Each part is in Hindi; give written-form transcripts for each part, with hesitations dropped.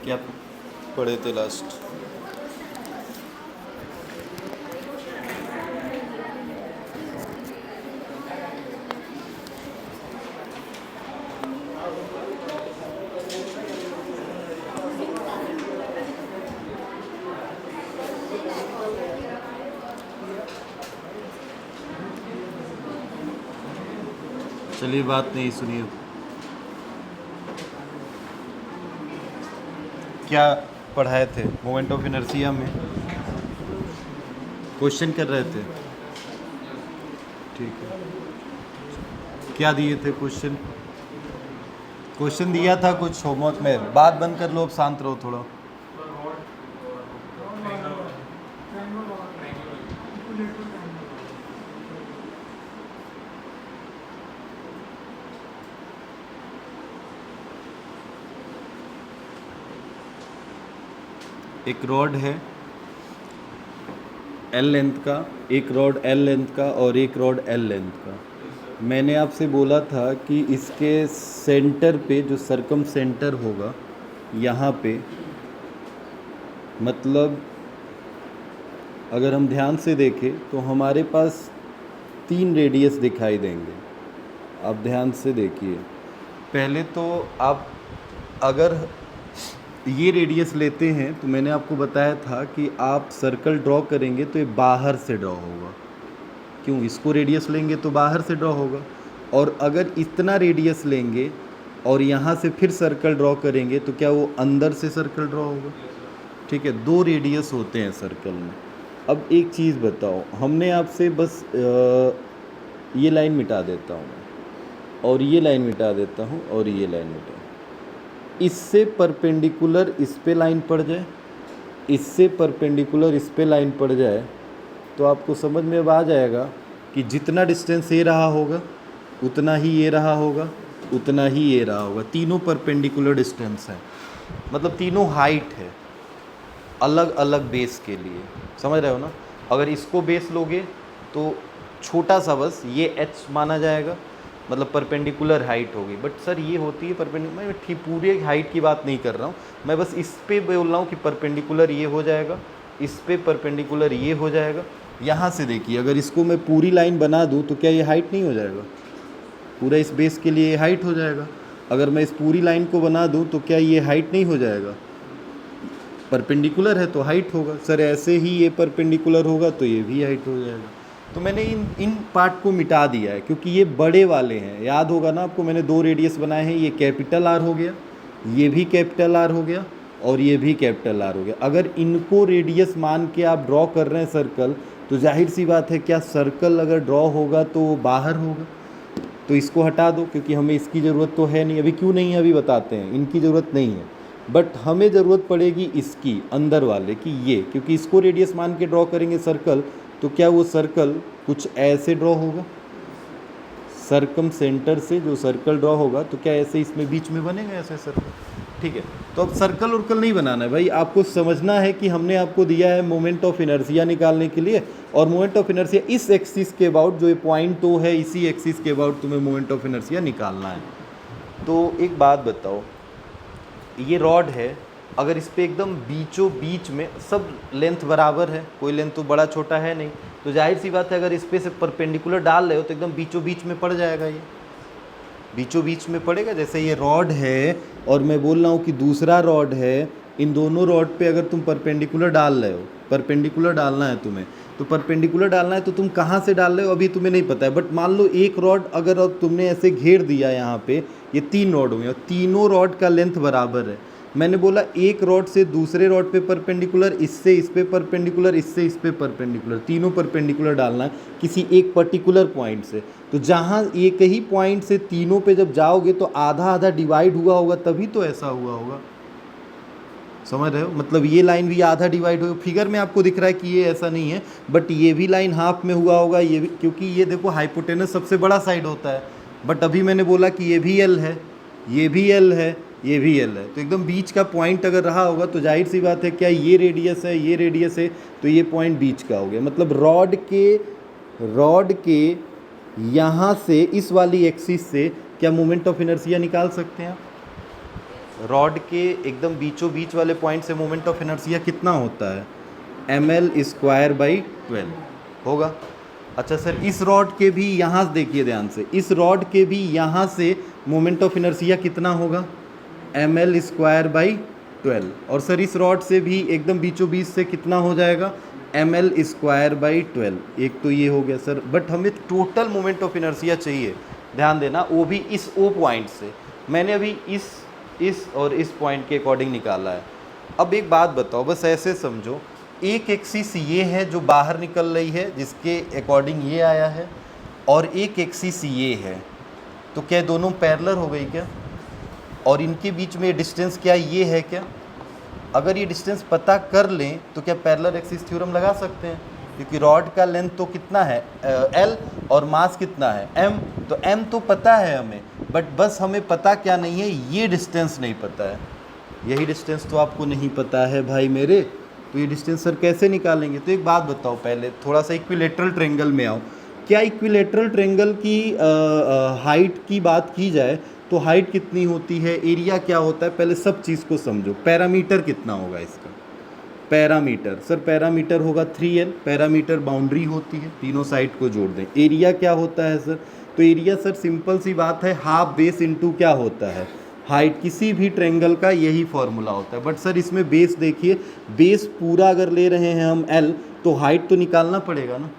क्या पढ़े थे लास्ट? चलिए बात नहीं सुनिए। क्या पढ़ाए थे मोमेंट ऑफ इनर्शिया में? क्वेश्चन कर रहे थे, ठीक है। क्या दिए थे क्वेश्चन? क्वेश्चन दिया था कुछ होमवर्क में। बात बंद कर लो, अब शांत रहो थोड़ा। एक रॉड है एल लेंथ का, एक रॉड एल लेंथ का और एक रॉड एल लेंथ का। मैंने आपसे बोला था कि इसके सेंटर पे जो सरकम सेंटर होगा यहाँ पे, मतलब अगर हम ध्यान से देखें तो हमारे पास 3 रेडियस दिखाई देंगे। आप ध्यान से देखिए। पहले तो आप अगर ये रेडियस लेते हैं तो मैंने आपको बताया था कि आप सर्कल ड्रॉ करेंगे तो ये बाहर से ड्रॉ होगा। क्यों? इसको रेडियस लेंगे तो बाहर से ड्रॉ होगा। और अगर इतना रेडियस लेंगे और यहाँ से फिर सर्कल ड्रॉ करेंगे तो क्या वो अंदर से सर्कल ड्रॉ होगा? ठीक है, 2 रेडियस होते हैं सर्कल में। अब एक चीज़ बताओ, हमने आपसे बस ये लाइन मिटा देता हूँ और ये लाइन मिटा देता हूँ और ये लाइन मिटा, इससे परपेंडिकुलर इस पे लाइन पड़ जाए, इससे परपेंडिकुलर इस पे लाइन पड़ जाए, तो आपको समझ में अब आ जाएगा कि जितना डिस्टेंस ये रहा होगा उतना ही ये रहा होगा, उतना ही ये रहा होगा। तीनों परपेंडिकुलर डिस्टेंस है, मतलब तीनों हाइट है अलग अलग बेस के लिए। समझ रहे हो ना? अगर इसको बेस लोगे तो छोटा सा बस ये h माना जाएगा, मतलब परपेंडिकुलर हाइट होगी। बट सर ये होती है परपेंडिकुलर, मैं ठीक पूरे हाइट की बात नहीं कर रहा हूँ, मैं बस इस पे बोल रहा हूँ कि परपेंडिकुलर ये हो जाएगा, इस पे परपेंडिकुलर ये हो जाएगा। यहाँ से देखिए, अगर इसको मैं पूरी लाइन बना दूँ तो क्या ये हाइट नहीं हो जाएगा? पूरा इस बेस के लिए ये हाइट हो जाएगा। अगर मैं इस पूरी लाइन को बना दूँ तो क्या ये हाइट नहीं हो जाएगा? परपेंडिकुलर है तो हाइट होगा। सर ऐसे ही ये परपेंडिकुलर होगा तो ये भी हाइट हो जाएगा। तो मैंने इन पार्ट को मिटा दिया है क्योंकि ये बड़े वाले हैं। याद होगा ना आपको, मैंने 2 रेडियस बनाए हैं, ये कैपिटल आर हो गया, ये भी कैपिटल आर हो गया और ये भी कैपिटल आर हो गया। अगर इनको रेडियस मान के आप ड्रॉ कर रहे हैं सर्कल, तो जाहिर सी बात है क्या सर्कल अगर ड्रॉ होगा तो वो बाहर होगा। तो इसको हटा दो क्योंकि हमें इसकी ज़रूरत तो है नहीं। अभी क्यों नहीं है अभी बताते हैं। इनकी ज़रूरत नहीं है, बट हमें ज़रूरत पड़ेगी इसकी, अंदर वाले की, ये, क्योंकि इसको रेडियस मान के ड्रॉ करेंगे सर्कल तो क्या वो सर्कल कुछ ऐसे ड्रॉ होगा। सरकम सेंटर से जो सर्कल ड्रॉ होगा तो क्या ऐसे इसमें बीच में बनेगा ऐसे सर्कल? ठीक है, तो अब सर्कल उर्कल नहीं बनाना है भाई, आपको समझना है कि हमने आपको दिया है मोमेंट ऑफ इनर्शिया निकालने के लिए, और मोमेंट ऑफ इनर्शिया इस एक्सिस के अबाउट, जो ये पॉइंट O है, इसी एक्सिस के अबाउट तुम्हें मोमेंट ऑफ इनर्शिया निकालना है। तो एक बात बताओ, ये रॉड है, अगर इस पर एकदम बीचों बीच में सब लेंथ बराबर है, कोई लेंथ तो बड़ा छोटा है नहीं, तो जाहिर सी बात है अगर इस पे से परपेंडिकुलर डाल रहे हो तो एकदम बीचों बीच में पड़ जाएगा। ये बीचों बीच में पड़ेगा। जैसे ये रॉड है और मैं बोल रहा हूँ कि दूसरा रॉड है, इन दोनों रॉड पे अगर तुम परपेंडिकुलर डाल रहे हो, परपेंडिकुलर डालना है तुम्हें, तो परपेंडिकुलर डालना है तो तुम कहाँ से डाल रहे हो अभी तुम्हें नहीं पता है। बट मान लो एक रॉड अगर अब तुमने ऐसे घेर दिया यहाँ पे, ये 3 रॉड हुए और तीनों रॉड का लेंथ बराबर है। मैंने बोला एक रॉड से दूसरे रॉड पे परपेंडिकुलर, इससे इस पे परपेंडिकुलर, इससे इस पे परपेंडिकुलर, तीनों परपेंडिकुलर डालना है किसी एक पर्टिकुलर पॉइंट से। तो जहाँ एक ही पॉइंट से तीनों पे जब जाओगे तो आधा आधा डिवाइड हुआ होगा, तभी तो ऐसा हुआ होगा। समझ रहे हो? मतलब ये लाइन भी आधा डिवाइड होगा। फिगर में आपको दिख रहा है कि ये ऐसा नहीं है, बट ये भी लाइन हाफ में हुआ होगा, ये भी, क्योंकि ये देखो हाइपोटेनस सबसे बड़ा साइड होता है। बट अभी मैंने बोला कि ये भी एल है, ये भी एल है, ये भी एल है, तो एकदम बीच का पॉइंट अगर रहा होगा तो जाहिर सी बात है क्या ये रेडियस है, ये रेडियस है, तो ये पॉइंट बीच का हो गया। मतलब रॉड के यहाँ से इस वाली एक्सिस से क्या मोमेंट ऑफ इनर्शिया निकाल सकते हैं आप? रॉड के एकदम बीचों बीच वाले पॉइंट से मोमेंट ऑफ इनर्शिया कितना होता है, ml²/12 होगा। अच्छा सर, इस रॉड के भी यहाँ से देखिए ध्यान से, इस रॉड के भी यहाँ से मोमेंट ऑफ इनर्शिया कितना होगा, ml²/12। और सर इस रॉड से भी एकदम बीचों बीच से कितना हो जाएगा, ml²/12। एक तो ये हो गया सर, बट हमें टोटल मोमेंट ऑफ इनर्शिया चाहिए, ध्यान देना, वो भी इस ओ पॉइंट से। मैंने अभी इस और इस पॉइंट के अकॉर्डिंग निकाला है। अब एक बात बताओ, बस ऐसे समझो, एक एक्सिस ये है जो बाहर निकल रही है, जिसके अकॉर्डिंग ये आया है, और एक एक्सिस ये है, तो क्या दोनों पैरेलल हो गई क्या? और इनके बीच में डिस्टेंस क्या ये है क्या? अगर ये डिस्टेंस पता कर लें तो क्या पैरेलल एक्सिस थ्योरम लगा सकते हैं, क्योंकि रॉड का लेंथ तो कितना है L और मास कितना है m, तो m तो पता है हमें, बट बस हमें पता क्या नहीं है, ये डिस्टेंस नहीं पता है। यही डिस्टेंस तो आपको नहीं पता है भाई मेरे, तो ये डिस्टेंस सर कैसे निकालेंगे? तो एक बात बताओ, पहले थोड़ा सा इक्विलेटरल ट्रेंगल में आओ। क्या इक्विलेटरल ट्रेंगल की हाइट की बात की जाए तो हाइट कितनी होती है, एरिया क्या होता है, पहले सब चीज़ को समझो। पैरामीटर कितना होगा इसका, पैरामीटर सर, पैरामीटर होगा 3L, पैरामीटर बाउंड्री होती है, तीनों साइड को जोड़ दें। एरिया क्या होता है सर, तो एरिया सर सिंपल सी बात है, हाफ बेस इनटू क्या होता है, हाइट। किसी भी ट्रेंगल का यही फॉर्मूला होता है, बट सर इसमें बेस देखिए, बेस पूरा अगर ले रहे हैं हम L, तो हाइट तो निकालना पड़ेगा ना,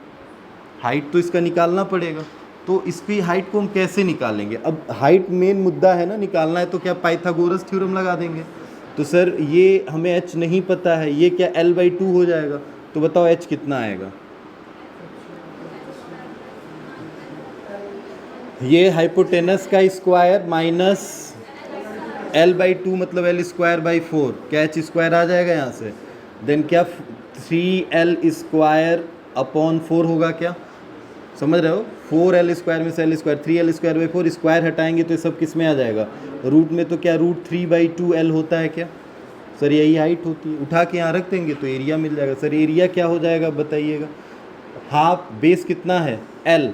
हाइट तो इसका निकालना पड़ेगा। तो इसकी हाइट को हम कैसे निकालेंगे? अब हाइट मेन मुद्दा है ना, निकालना है, तो क्या पाइथागोरस थ्योरम लगा देंगे। तो सर ये हमें h नहीं पता है, ये क्या L/2 हो जाएगा, तो बताओ h कितना आएगा? ये हाइपोटेनस का स्क्वायर माइनस L/2 मतलब L²/4, क्या h² आ जाएगा यहाँ से, देन क्या 3L²/4 होगा, क्या समझ रहे हो? 4L² में से L², 3L²/4, स्क्वायर हटाएंगे तो ये सब किस में आ जाएगा, रूट में, तो क्या √3/2L होता है क्या? सर यही हाइट होती है, उठा के यहाँ रख देंगे तो एरिया मिल जाएगा। सर एरिया क्या हो जाएगा बताइएगा? हाफ बेस कितना है L,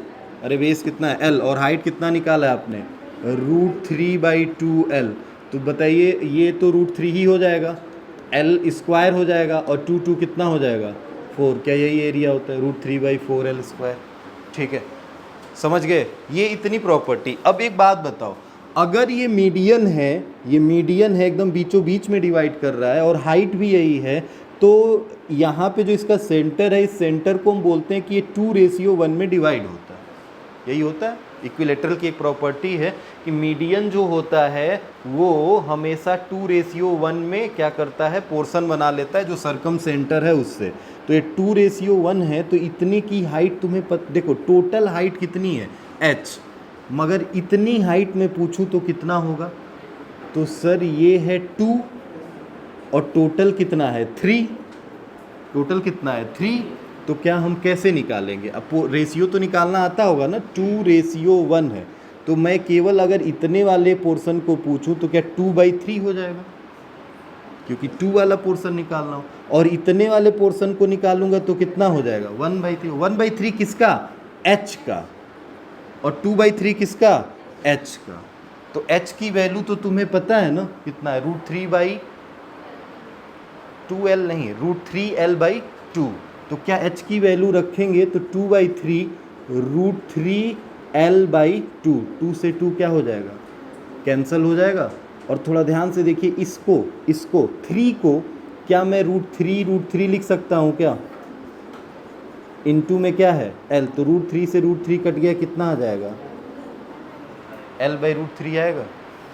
अरे बेस कितना है L, और हाइट कितना निकाला है आपने, √3/2L, तो बताइए ये तो √3 ही हो जाएगा, L² हो जाएगा, और 2 कितना हो जाएगा 4, क्या यही एरिया होता है, √3/4L²। ठीक है, समझ गए, ये इतनी प्रॉपर्टी। अब एक बात बताओ, अगर ये मीडियन है, ये मीडियन है, एकदम बीचों बीच में डिवाइड कर रहा है, और हाइट भी यही है, तो यहाँ पे जो इसका सेंटर है, इस सेंटर को हम बोलते हैं कि ये 2:1 में डिवाइड होता है, यही होता है। इक्विलेटरल की एक प्रॉपर्टी है कि मीडियन जो होता है वो हमेशा 2:1 में क्या करता है, पोर्शन बना लेता है, जो सरकम सेंटर है उससे। तो ये 2:1 है, तो इतनी की हाइट तुम्हें देखो टोटल हाइट कितनी है h, मगर इतनी हाइट में पूछूं तो कितना होगा, तो सर ये है 2, और टोटल कितना है 3, टोटल कितना है 3, तो क्या हम कैसे निकालेंगे? अब रेशियो तो निकालना आता होगा ना, 2:1 है, तो मैं केवल अगर इतने वाले पोर्शन को पूछूं तो क्या 2/3 हो जाएगा, क्योंकि 2 वाला पोर्शन निकालना हो, और इतने वाले पोर्शन को निकालूंगा तो कितना हो जाएगा 1/3। 1/3 किसका, h का, और 2/3 किसका, h का। तो h की वैल्यू तो तुम्हें पता है ना कितना है, √3/2L नहीं, √3L/2। तो क्या h की वैल्यू रखेंगे तो 2/3 √3L/2, 2 से 2 क्या हो जाएगा, कैंसिल हो जाएगा। और थोड़ा ध्यान से देखिए, इसको 3 को क्या मैं √3 लिख सकता हूँ क्या, इनटू में क्या है L, तो √3 से √3 कट गया, कितना आ जाएगा, L/√3 आएगा।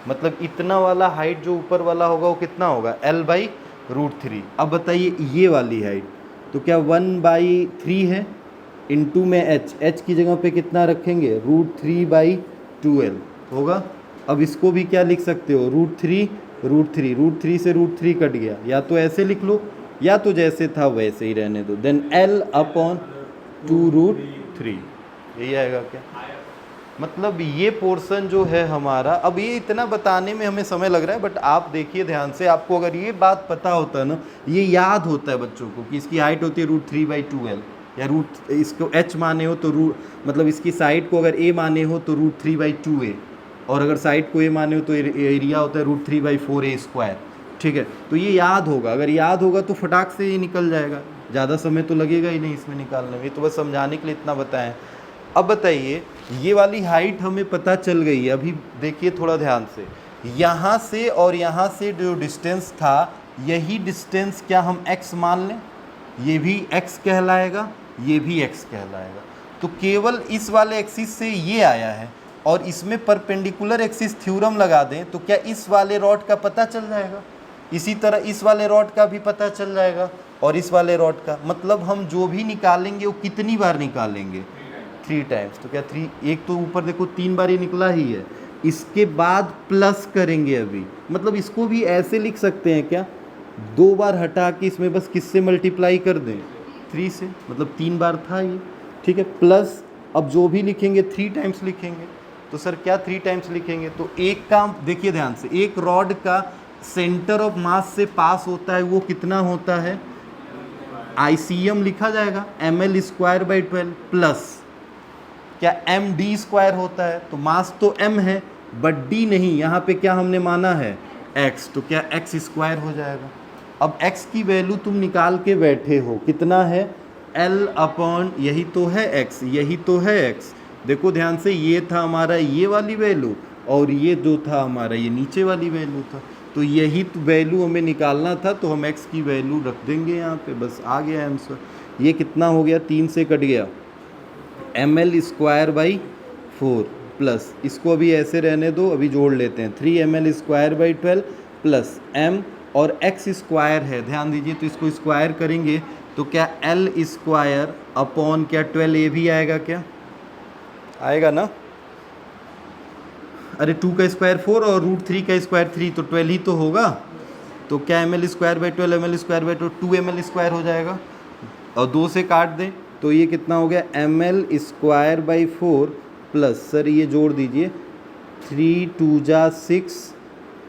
मतलब इतना वाला हाइट जो ऊपर वाला होगा वो कितना होगा, L/√3। अब बताइए ये वाली हाइट, तो क्या 1/3 है, इनटू में h की जगह पे कितना रखेंगे, √3/2L होगा। अब इसको भी क्या लिख सकते हो, √3 से √3 कट गया, या तो ऐसे लिख लो, या तो जैसे था वैसे ही रहने दो, देन L/2√3, यही आएगा क्या। मतलब ये पोर्शन जो है हमारा, अब ये इतना बताने में हमें समय लग रहा है, बट आप देखिए ध्यान से, आपको अगर ये बात पता होता है ना, ये याद होता है बच्चों को कि इसकी हाइट होती है √3/2L, या इसको h माने हो तो मतलब इसकी साइड को अगर a माने हो तो √3/2a, और अगर साइड को ए माने हो तो एरिया होता है √3/4a²। ठीक है, तो ये याद होगा, अगर याद होगा तो फटाक से ये निकल जाएगा, ज़्यादा समय तो लगेगा ही नहीं इसमें निकालने में। तो बस समझाने के लिए इतना बताएं। अब बताइए, ये वाली हाइट हमें पता चल गई है। अभी देखिए थोड़ा ध्यान से, यहाँ से और यहाँ से जो डिस्टेंस था, यही डिस्टेंस क्या हम x मान लें? ये भी x कहलाएगा, ये भी x कहलाएगा। तो केवल इस वाले एक्सिस से ये आया है और इसमें परपेंडिकुलर एक्सिस थ्योरम लगा दें तो क्या इस वाले रॉड का पता चल जाएगा? इसी तरह इस वाले रॉड का भी पता चल जाएगा और इस वाले रॉड का। मतलब हम जो भी निकालेंगे वो कितनी बार निकालेंगे? 3 टाइम्स। तो क्या 3, एक तो ऊपर देखो 3 बार ये निकला ही है, इसके बाद प्लस करेंगे अभी। मतलब इसको भी ऐसे लिख सकते हैं क्या, 2 बार हटा के इसमें बस किससे मल्टीप्लाई कर दें? 3 से, मतलब 3 बार था ये। ठीक है, प्लस अब जो भी लिखेंगे 3 टाइम्स लिखेंगे। तो सर क्या 3 टाइम्स लिखेंगे? तो एक काम देखिए ध्यान से, एक रॉड का सेंटर ऑफ मास से पास होता है वो कितना होता है? ICM लिखा जाएगा ml²/12 प्लस क्या md² होता है? तो मास तो m है बट d नहीं, यहाँ पे क्या हमने माना है? x। तो क्या x² हो जाएगा। अब x की वैल्यू तुम निकाल के बैठे हो, कितना है? L/, यही तो है x, यही तो है x। देखो ध्यान से, ये था हमारा ये वाली वैल्यू और ये जो था हमारा ये नीचे वाली वैल्यू था। तो यही तो वैल्यू हमें निकालना था, तो हम x की वैल्यू रख देंगे यहाँ पे, बस आ गया आंसर। ये कितना हो गया? 3 से कट गया, ml²/4 प्लस, इसको अभी ऐसे रहने दो, अभी जोड़ लेते हैं, 3ml²/12 प्लस m और x² है, ध्यान दीजिए। तो इसको स्क्वायर करेंगे तो क्या L² क्या 12 ये भी आएगा? क्या आएगा ना? अरे 2 का स्क्वायर 4 और √3 का स्क्वायर 3, तो 12 ही तो होगा। तो क्या ml²/12 ml²/12 2ml² हो जाएगा और 2 से काट दें तो ये कितना हो गया? ml²/4 प्लस, सर ये जोड़ दीजिए, 3 2 जा 6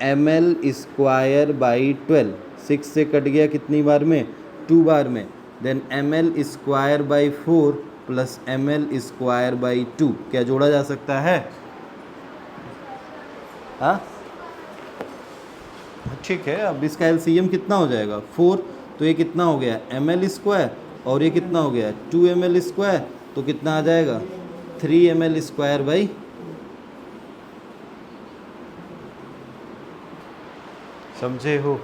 ml²/12, 6 से कट गया कितनी बार में? 2 बार में। देन ml²/4 प्लस ml²/2 क्या जोड़ा जा सकता है? हाँ ठीक है, अब इसका LCM कितना हो जाएगा? 4। तो ये कितना हो गया? ml² और ये कितना हो गया? 2ml²। तो कितना आ जाएगा? 3ml²। समझे हो?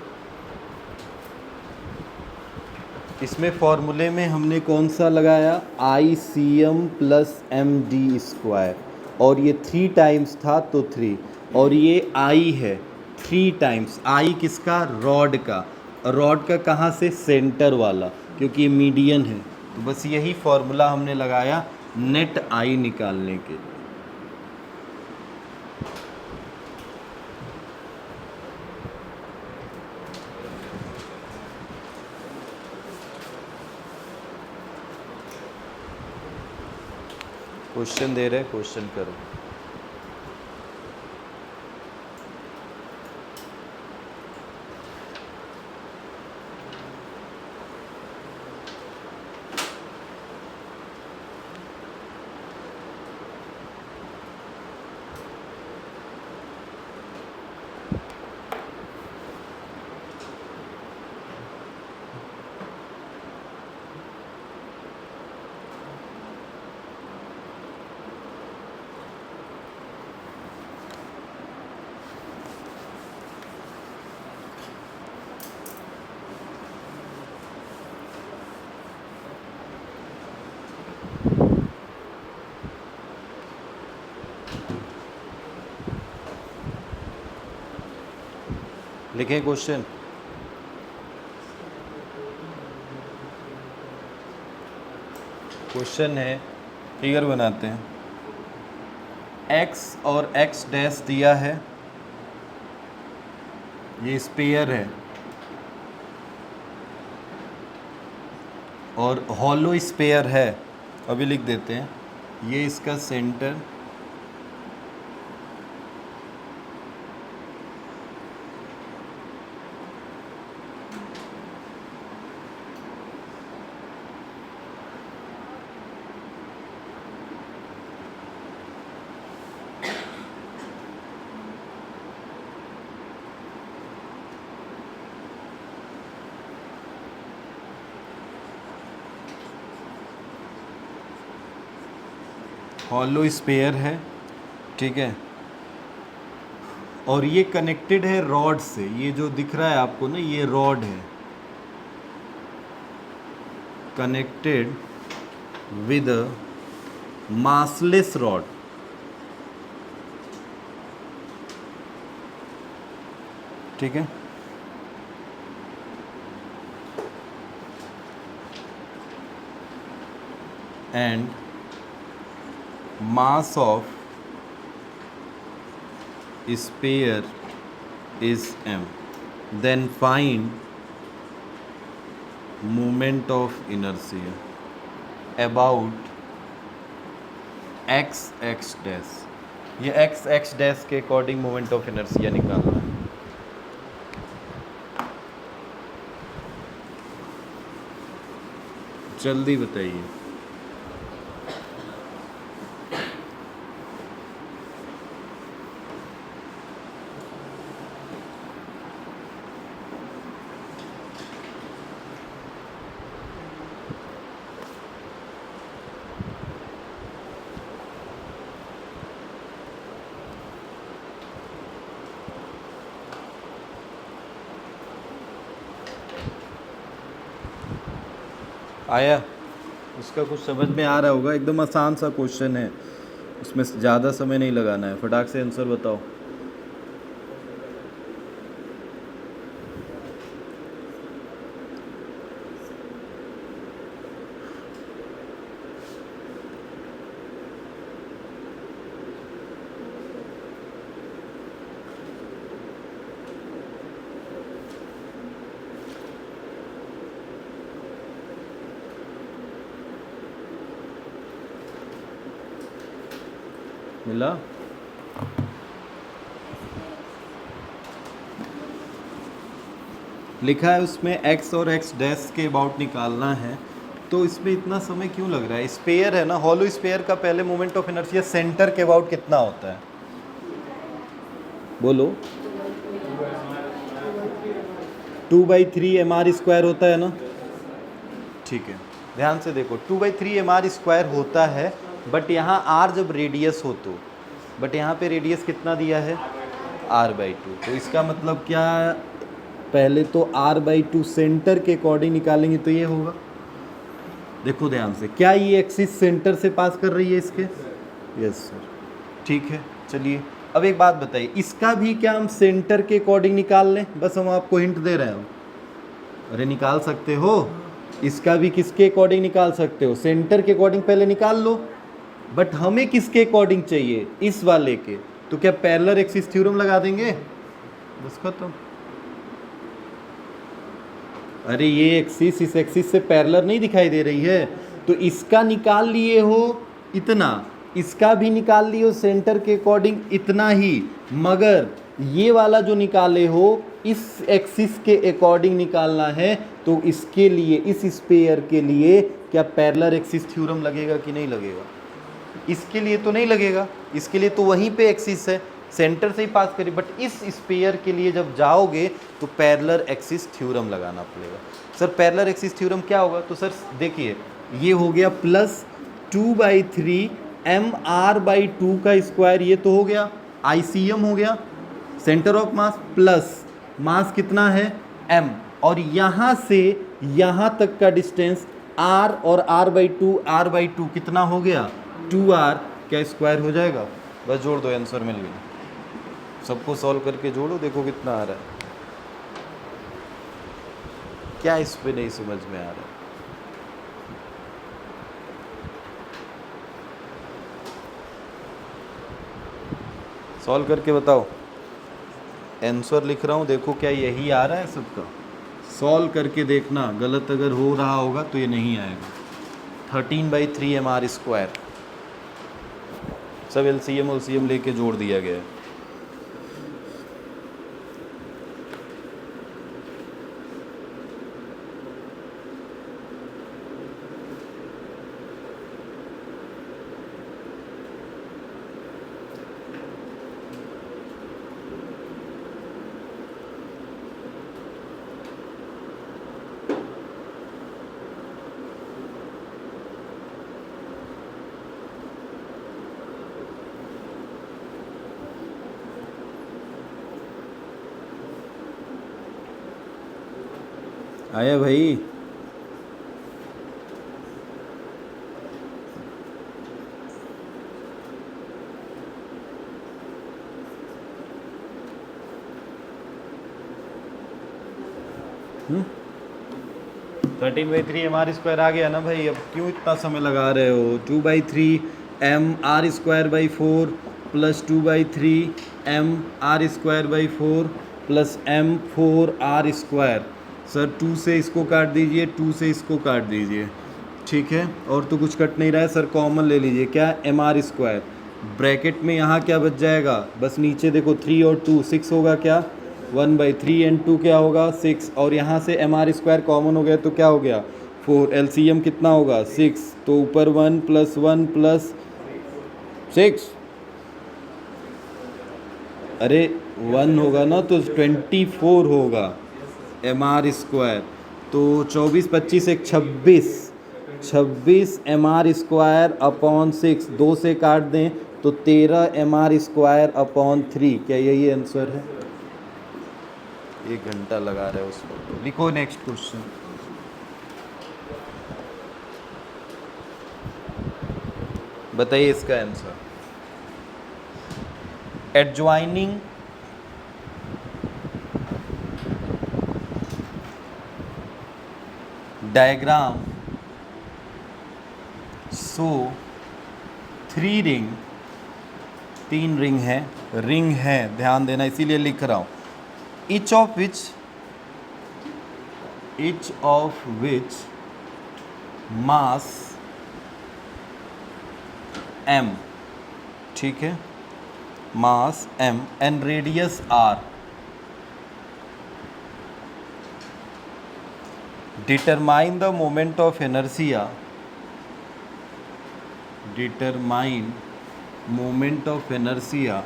इसमें फॉर्मूले में हमने कौन सा लगाया? ICM प्लस md², और ये 3 टाइम्स था तो 3, और ये I है 3 टाइम्स। I किसका? रॉड का। रॉड का कहाँ से? सेंटर वाला, क्योंकि ये मीडियन है। तो बस यही फॉर्मूला हमने लगाया नेट I निकालने के लिए। क्वेश्चन दे रहे, क्वेश्चन करो। लिखें क्वेश्चन। क्वेश्चन है, फिगर बनाते हैं। x और x डैश दिया है, ये स्पेयर है और हॉलो स्पेयर है। अभी लिख देते हैं, ये इसका सेंटर, हॉलो स्पेयर है, ठीक है, और ये कनेक्टेड है रॉड से। ये जो दिख रहा है आपको ना, ये रॉड है कनेक्टेड विद मासलेस रॉड, ठीक है। And mass of sphere is m, then find moment of inertia about x x dash। ये x x dash के अकॉर्डिंग मोमेंट ऑफ इनर्शिया निकालना है। जल्दी बताइए। आया? उसका कुछ समझ में आ रहा होगा, एकदम आसान सा क्वेश्चन है, उसमें ज़्यादा समय नहीं लगाना है, फटाक से आंसर बताओ। मिला? लिखा है उसमें x और x डैश के अबाउट निकालना है, तो इसमें इतना समय क्यों लग रहा है? स्पेयर है ना, हॉलो स्पेयर का पहले मोमेंट ऑफ इनर्शिया सेंटर के अबाउट कितना होता है? बोलो। 2/3 mr² होता है ना, ठीक है। ध्यान से देखो, 2/3 mr² होता है, बट यहाँ r जब रेडियस हो तो, बट यहाँ पे रेडियस कितना दिया है? r/2। तो इसका मतलब क्या, पहले तो r/2 सेंटर के अकॉर्डिंग निकालेंगे तो ये होगा। देखो ध्यान से, क्या ये एक्सिस सेंटर से पास कर रही है इसके? यस सर, ठीक है। चलिए अब एक बात बताइए, इसका भी क्या हम सेंटर के अकॉर्डिंग निकाल लें? बस हम आपको हिंट दे रहे हैं। अरे निकाल सकते हो, इसका भी किसके अकॉर्डिंग निकाल सकते हो? सेंटर के अकॉर्डिंग पहले निकाल लो, बट हमें किसके अकॉर्डिंग चाहिए? इस वाले के। तो क्या पैरेलल एक्सिस थ्योरम लगा देंगे? बस खत्म। अरे ये एक्सिस इस एक्सिस से पैरेलल नहीं दिखाई दे रही है, तो इसका निकाल लिए हो इतना, इसका भी निकाल लिए हो सेंटर के अकॉर्डिंग इतना ही, मगर ये वाला जो निकाले हो इस एक्सिस के अकॉर्डिंग निकालना है, तो इसके लिए, इस स्पेयर के लिए क्या पैरेलल एक्सिस थ्योरम लगेगा कि नहीं लगेगा? इसके लिए तो नहीं लगेगा, इसके लिए तो वहीं पे एक्सिस है, सेंटर से ही पास करी, बट इस स्पेयर के लिए जब जाओगे तो पैरेलल एक्सिस थ्योरम लगाना पड़ेगा। सर पैरेलल एक्सिस थ्योरम क्या होगा? तो सर देखिए, ये हो गया प्लस 2/3 mr/2 का स्क्वायर, ये तो हो गया ICM हो गया, centre of mass, plus mass कितना है? m, और यहाँ से यहाँ तक का डिस्टेंस r, और r/2 कितना हो गया? 2r, क्या स्क्वायर हो जाएगा? बस जोड़ दो, आंसर मिल गया। सबको सॉल्व करके जोड़ो, देखो कितना आ रहा है। क्या इस पे नहीं समझ में आ रहा है? सॉल्व करके बताओ। आंसर लिख रहा हूँ, देखो क्या यही आ रहा है सबका? सॉल्व करके देखना, गलत अगर हो रहा होगा तो ये नहीं आएगा। 13/3 mr², सब LCM लेके जोड़ दिया गया है। आया भाई? हम्म, 13/3 mr² आ गया ना भाई? अब क्यों इतना समय लगा रहे हो? 2/3 mr²/4 plus 2/3 mr²/4 plus m4r²। Sir 2 से इसको काट दीजिए, 2 से इसको काट दीजिए, ठीक है? और तो कुछ कट नहीं रहा है सर, कॉमन ले लीजिए। क्या? mr²। ब्रैकेट में यहाँ क्या बच जाएगा? बस नीचे देखो, 3 और 2 6 होगा। क्या? 1/3 एंड 2 क्या होगा? 6। और यहाँ से mr² कॉमन हो गया तो क्या हो गया? 4। LCM कितना होगा? 6। तो ऊपर 1 + 1 + 6, अरे 1 होगा ना तो 24 होगा mr²। तो 24 25 एक 26, 26 mr²/6। 2 से काट दें तो 13 mr²/3। क्या यही आंसर है? 1 घंटा लगा रहे हो उसको। तो लिखो नेक्स्ट क्वेश्चन। बताइए इसका answer. Adjoining diagram so 3 ring, 3 ring है, रिंग है, ध्यान देना, इसीलिए लिख रहा हूँ। each of which mass m, ठीक है, mass m and radius r, determine the moment of inertia, determine moment of inertia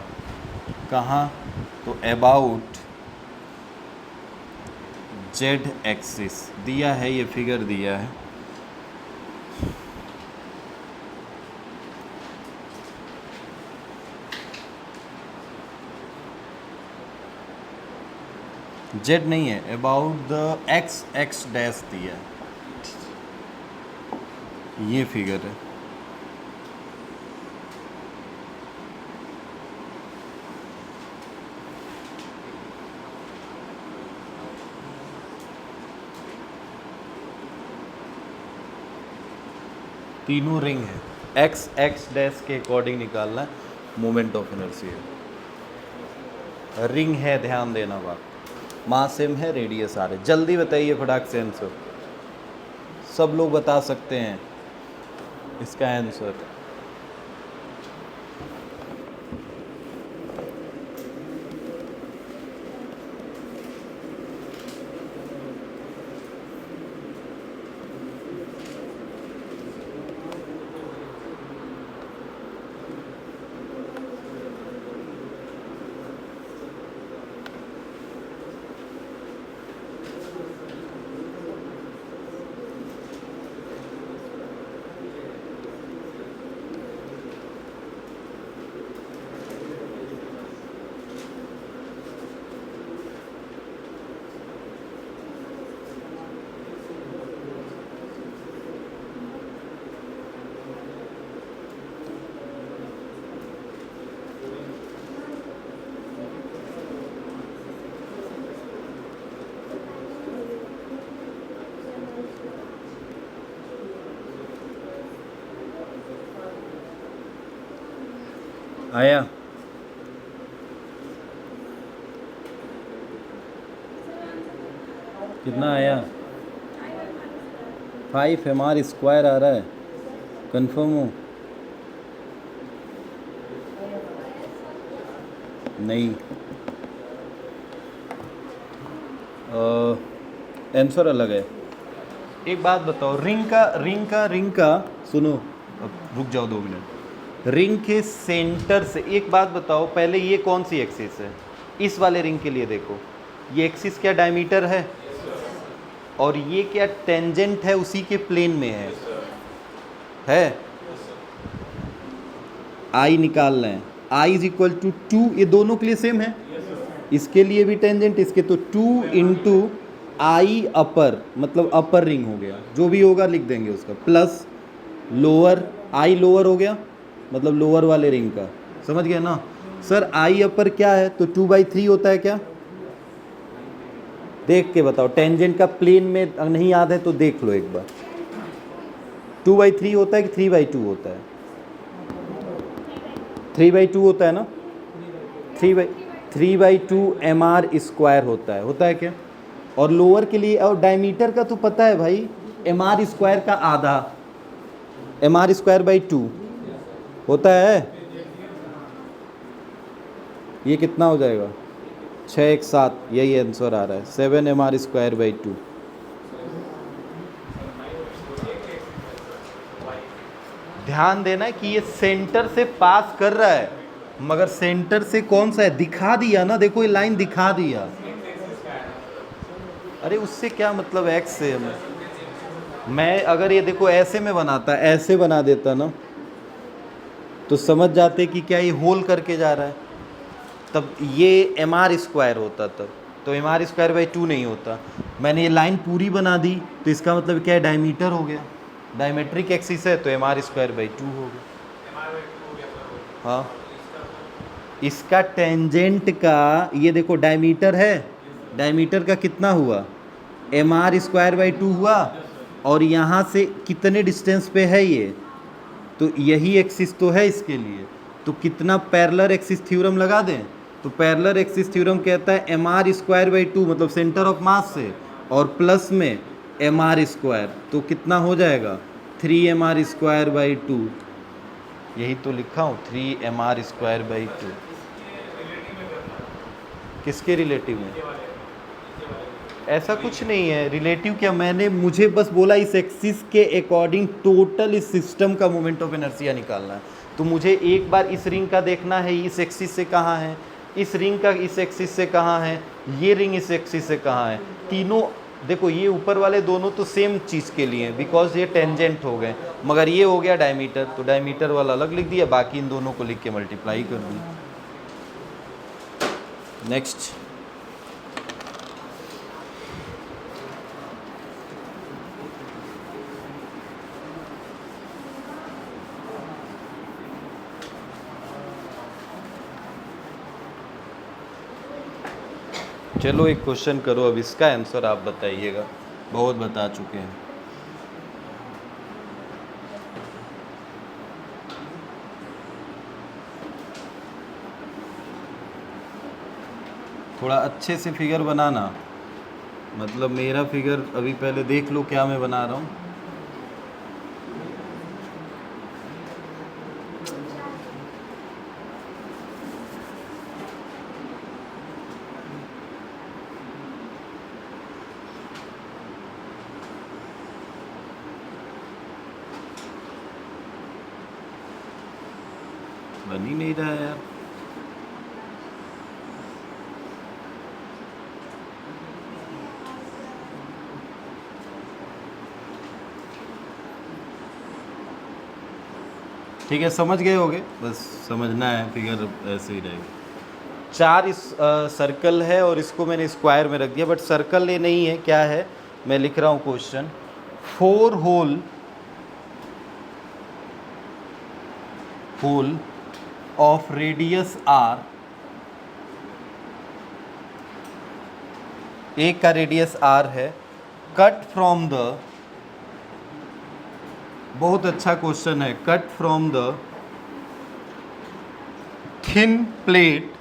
कहाँ? तो about z एक्सिस दिया है, ये फिगर दिया है। z नहीं है, अबाउट द x डैश दिया है, ये फिगर है। तीनों रिंग है, x डैश के अकॉर्डिंग निकालना है मोमेंट ऑफ इनर्शिया। रिंग है, ध्यान देना बात। मास m है, रेडियस r है। जल्दी बताइए फटाक से आंसर, सब लोग बता सकते हैं इसका आंसर। आया? कितना आया? 5 mr² आ रहा है, कंफर्म हो? नहीं, आंसर अलग है। एक बात बताओ, रिंग का सुनो, अब रुक जाओ 2 मिनट। रिंग के सेंटर से एक बात बताओ, पहले ये कौन सी एक्सिस है? इस वाले रिंग के लिए देखो, ये एक्सिस क्या डायमीटर है, और ये क्या टेंजेंट है, उसी के प्लेन में है? आई निकालना है, आई इज इक्वल टू 2, ये दोनों के लिए सेम है। इसके लिए भी टेंजेंट, इसके तो 2 इंटू आई अपर मतलब अपर रिंग हो गया, जो भी होगा लिख देंगे उसका, प्लस लोअर, आई लोअर हो गया मतलब लोअर वाले रिंग का, समझ गए ना सर। आई अपर क्या है, तो 2/3 होता है क्या, देख के बताओ, टेंजेंट का प्लेन में नहीं याद है तो देख लो एक बार, 2/3 होता है कि 3/2 होता है, 3/2 होता है ना, 3/2 mr² होता है क्या। और लोअर के लिए, और डायमीटर का तो पता है भाई, mr² का आधा, mr²/2 होता है। ये कितना हो जाएगा, 6 1 7, यही आंसर आ रहा है, 7 mr²/2। ध्यान देना कि ये सेंटर से पास कर रहा है, मगर सेंटर से कौन सा है दिखा दिया ना, देखो ये लाइन दिखा दिया। अरे उससे क्या मतलब, एक्स से मैं अगर ये देखो ऐसे में बनाता, ऐसे बना देता ना, तो समझ जाते कि क्या ये होल करके जा रहा है, तब ये mr² होता, तब तो mr²/2 नहीं होता। मैंने ये लाइन पूरी बना दी, तो इसका मतलब क्या है, डायमीटर हो गया, डायमेट्रिक एक्सिस है तो mr²/2 हो गया। हाँ, इसका टेंजेंट का, ये देखो डायमीटर है, डायमीटर का कितना हुआ, mr²/2 हुआ, और यहाँ से कितने डिस्टेंस पे है ये, तो यही एक्सिस तो है इसके लिए, तो कितना पैरेलल एक्सिस थ्योरम लगा दें, तो पैरेलल एक्सिस थ्योरम कहता है mr²/2 मतलब सेंटर ऑफ मास से, और प्लस में mr², तो कितना हो जाएगा 3mr²/2, यही तो लिखा हूँ 3mr²/2। किसके रिलेटिव में, ऐसा कुछ नहीं है रिलेटिव क्या, मुझे बस बोला इस एक्सिस के अकॉर्डिंग टोटल इस सिस्टम का मोमेंट ऑफ इनर्शिया निकालना है, तो मुझे एक बार इस रिंग का देखना है इस एक्सिस से कहाँ है, इस रिंग का इस एक्सिस से कहाँ है, ये रिंग इस एक्सिस से कहाँ है, तीनों देखो ये ऊपर वाले दोनों तो सेम चीज़ के लिए बिकॉज ये टेंजेंट हो गए, मगर ये हो गया डायमीटर, तो डायमीटर वाला अलग लिख दिया, बाकी इन दोनों को लिख के मल्टीप्लाई कर दिया। नेक्स्ट, चलो एक क्वेश्चन करो, अब इसका आंसर आप बताइएगा, बहुत बता चुके हैं। थोड़ा अच्छे से फिगर बनाना, मतलब मेरा फिगर अभी पहले देख लो क्या मैं बना रहा हूँ। बन ही नहीं रहा है यार, ठीक है समझ गए होगे, बस समझना है, फिगर ऐसे ही रहेगा। 4 इस सर्कल है और इसको मैंने स्क्वायर में रख दिया, बट सर्कल ये नहीं है, क्या है मैं लिख रहा हूँ question, 4 hole of radius r, एक का रेडियस r है, कट फ्रॉम द, बहुत अच्छा क्वेश्चन है, cut from the thin plate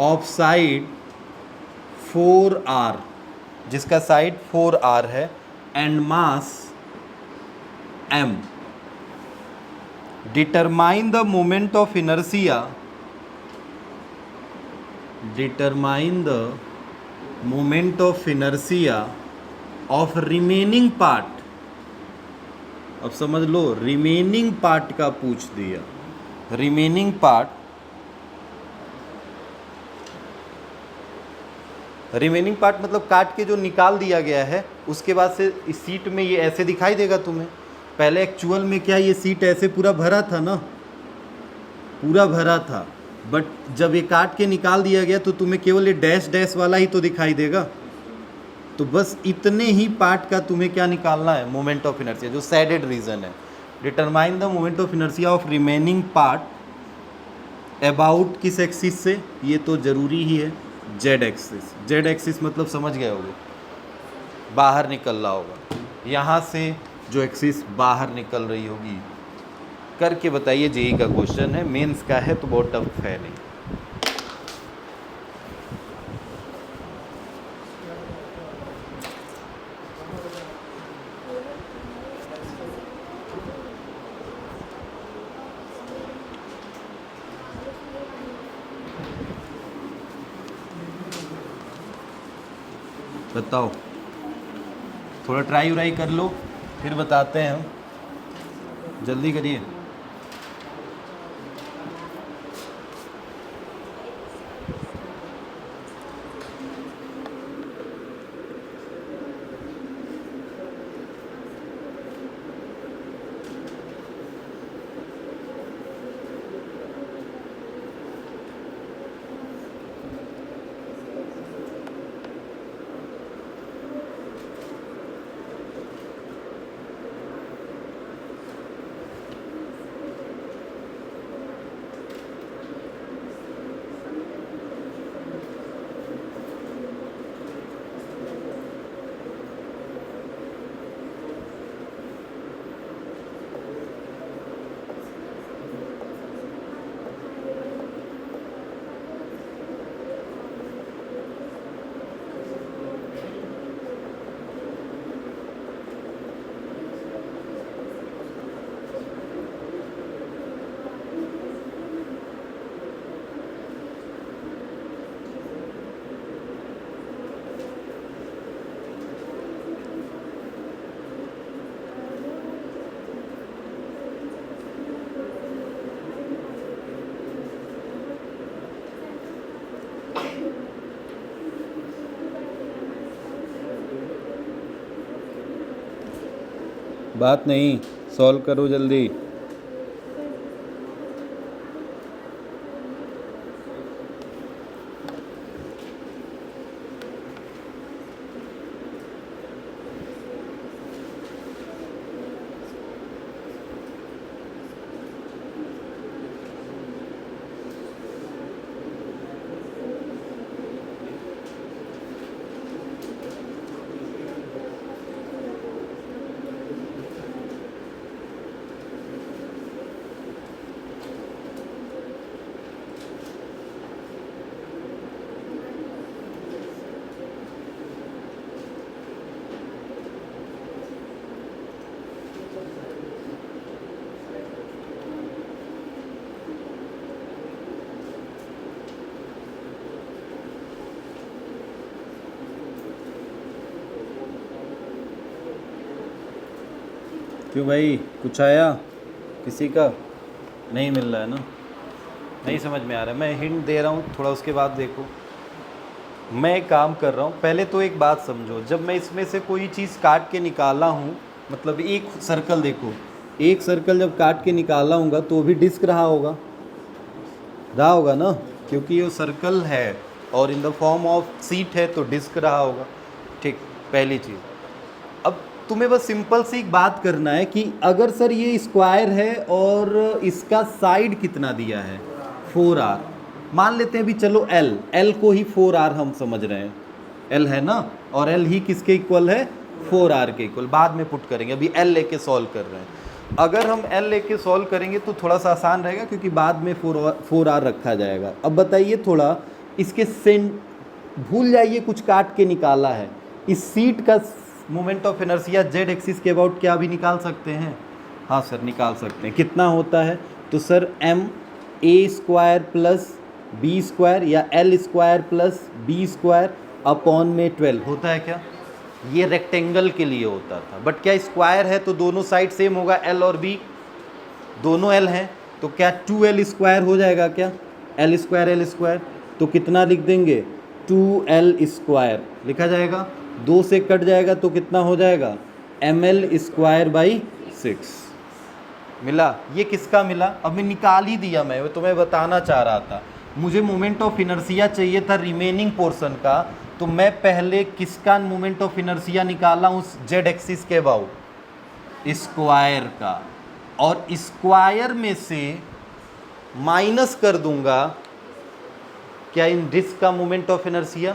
of side 4r, जिसका साइड 4r है, and mass m, determine the moment of inertia, determine the moment of inertia of remaining part. अब समझ लो रिमेनिंग पार्ट का पूछ दिया, रिमेनिंग पार्ट, रिमेनिंग पार्ट मतलब काट के जो निकाल दिया गया है, उसके बाद से इस सीट में ये ऐसे दिखाई देगा तुम्हें, पहले एक्चुअल में क्या ये सीट ऐसे पूरा भरा था ना, पूरा भरा था, बट जब ये काट के निकाल दिया गया तो तुम्हें केवल ये डैश डैश वाला ही तो दिखाई देगा। तो बस इतने ही पार्ट का तुम्हें क्या निकालना है, मोमेंट ऑफ इनर्शिया, जो सैडेड रीजन है। Determine the moment of inertia of remaining part about किस एक्सिस से, ये तो जरूरी ही है, जेड एक्सिस। जेड एक्सिस मतलब समझ गए होगे, बाहर निकल रहा होगा, यहाँ से जो एक्सिस बाहर निकल रही होगी। करके बताइए, जेई का क्वेश्चन है, मेंस का है तो बहुत टफ है नहीं। बताओ, थोड़ा ट्राई व्राई कर लो, फिर बताते हैं हम, जल्दी करिए। बात नहीं, सॉल्व करो जल्दी। क्यों भाई, कुछ आया किसी का? नहीं मिल रहा है ना, नहीं समझ में आ रहा है। मैं हिंट दे रहा हूँ थोड़ा, उसके बाद देखो। मैं एक काम कर रहा हूँ, पहले तो एक बात समझो, जब मैं इसमें से कोई चीज़ काट के निकाला हूँ, मतलब एक सर्कल देखो, एक सर्कल जब काट के निकाला हूँगा तो भी डिस्क रहा होगा ना, क्योंकि ये सर्कल है और in the form of seat है तो डिस्क रहा होगा। ठीक, पहली चीज़। अब तुम्हें बस सिंपल सी एक बात करना है कि अगर सर ये स्क्वायर है और इसका साइड कितना दिया है 4r, मान लेते हैं अभी, चलो l को ही 4r हम समझ रहे हैं, l है ना, और l ही किसके इक्वल है, 4r के इक्वल। बाद में पुट करेंगे, अभी l लेके सॉल्व कर रहे हैं। अगर हम l लेके सॉल्व करेंगे तो थोड़ा सा आसान रहेगा, क्योंकि बाद में 4r रखा जाएगा। अब बताइए थोड़ा इसके भूल जाइए कुछ काट के निकाला है, इस सीट का moment of inertia Z axis के अबाउट क्या भी निकाल सकते हैं? हाँ सर, निकाल सकते हैं। कितना होता है? तो सर ma² प्लस b² या l² प्लस b² अपॉन में 12 होता है क्या? ये रेक्टेंगल के लिए होता था, बट क्या स्क्वायर है तो दोनों साइड सेम होगा, l और b दोनों l हैं, तो क्या 2l² हो जाएगा क्या? l² तो कितना लिख देंगे, 2l² लिखा जाएगा, 2 से कट जाएगा तो कितना हो जाएगा, ml²/6 मिला। ये किसका मिला? अब मैं निकाल ही दिया, मैं तुम्हें बताना चाह रहा था। मुझे मोमेंट ऑफ इनर्शिया चाहिए था रिमेनिंग पोर्शन का, तो मैं पहले किसका मोमेंट ऑफ इनर्शिया निकाला उस जेड एक्सिस के अबाउट, स्क्वायर का, और स्क्वायर में से माइनस कर दूंगा क्या इन डिस्क का मोमेंट ऑफ इनर्शिया,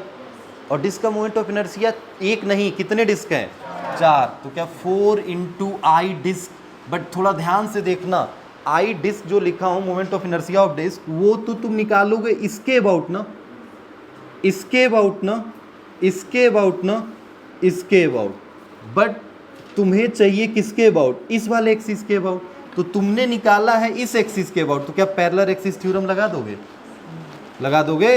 और डिस्क का मोमेंट ऑफ इनर्शिया एक नहीं कितने डिस्क हैं, 4, तो क्या 4 इंटू आई डिस्क। बट थोड़ा ध्यान से देखना, आई डिस्क जो लिखा हूं moment of inertia of disc, वो तो तुम निकालोगे इसके अबाउट ना, इसके अबाउट ना, इसके अबाउट ना, इसके अबाउट, बट तुम्हें चाहिए किसके अबाउट, इस वाले एक्सिस के अबाउट, तो तुमने निकाला है इस एक्सिस के अबाउट, तो क्या पैरेलल एक्सिस थ्योरम लगा दोगे, लगा दोगे,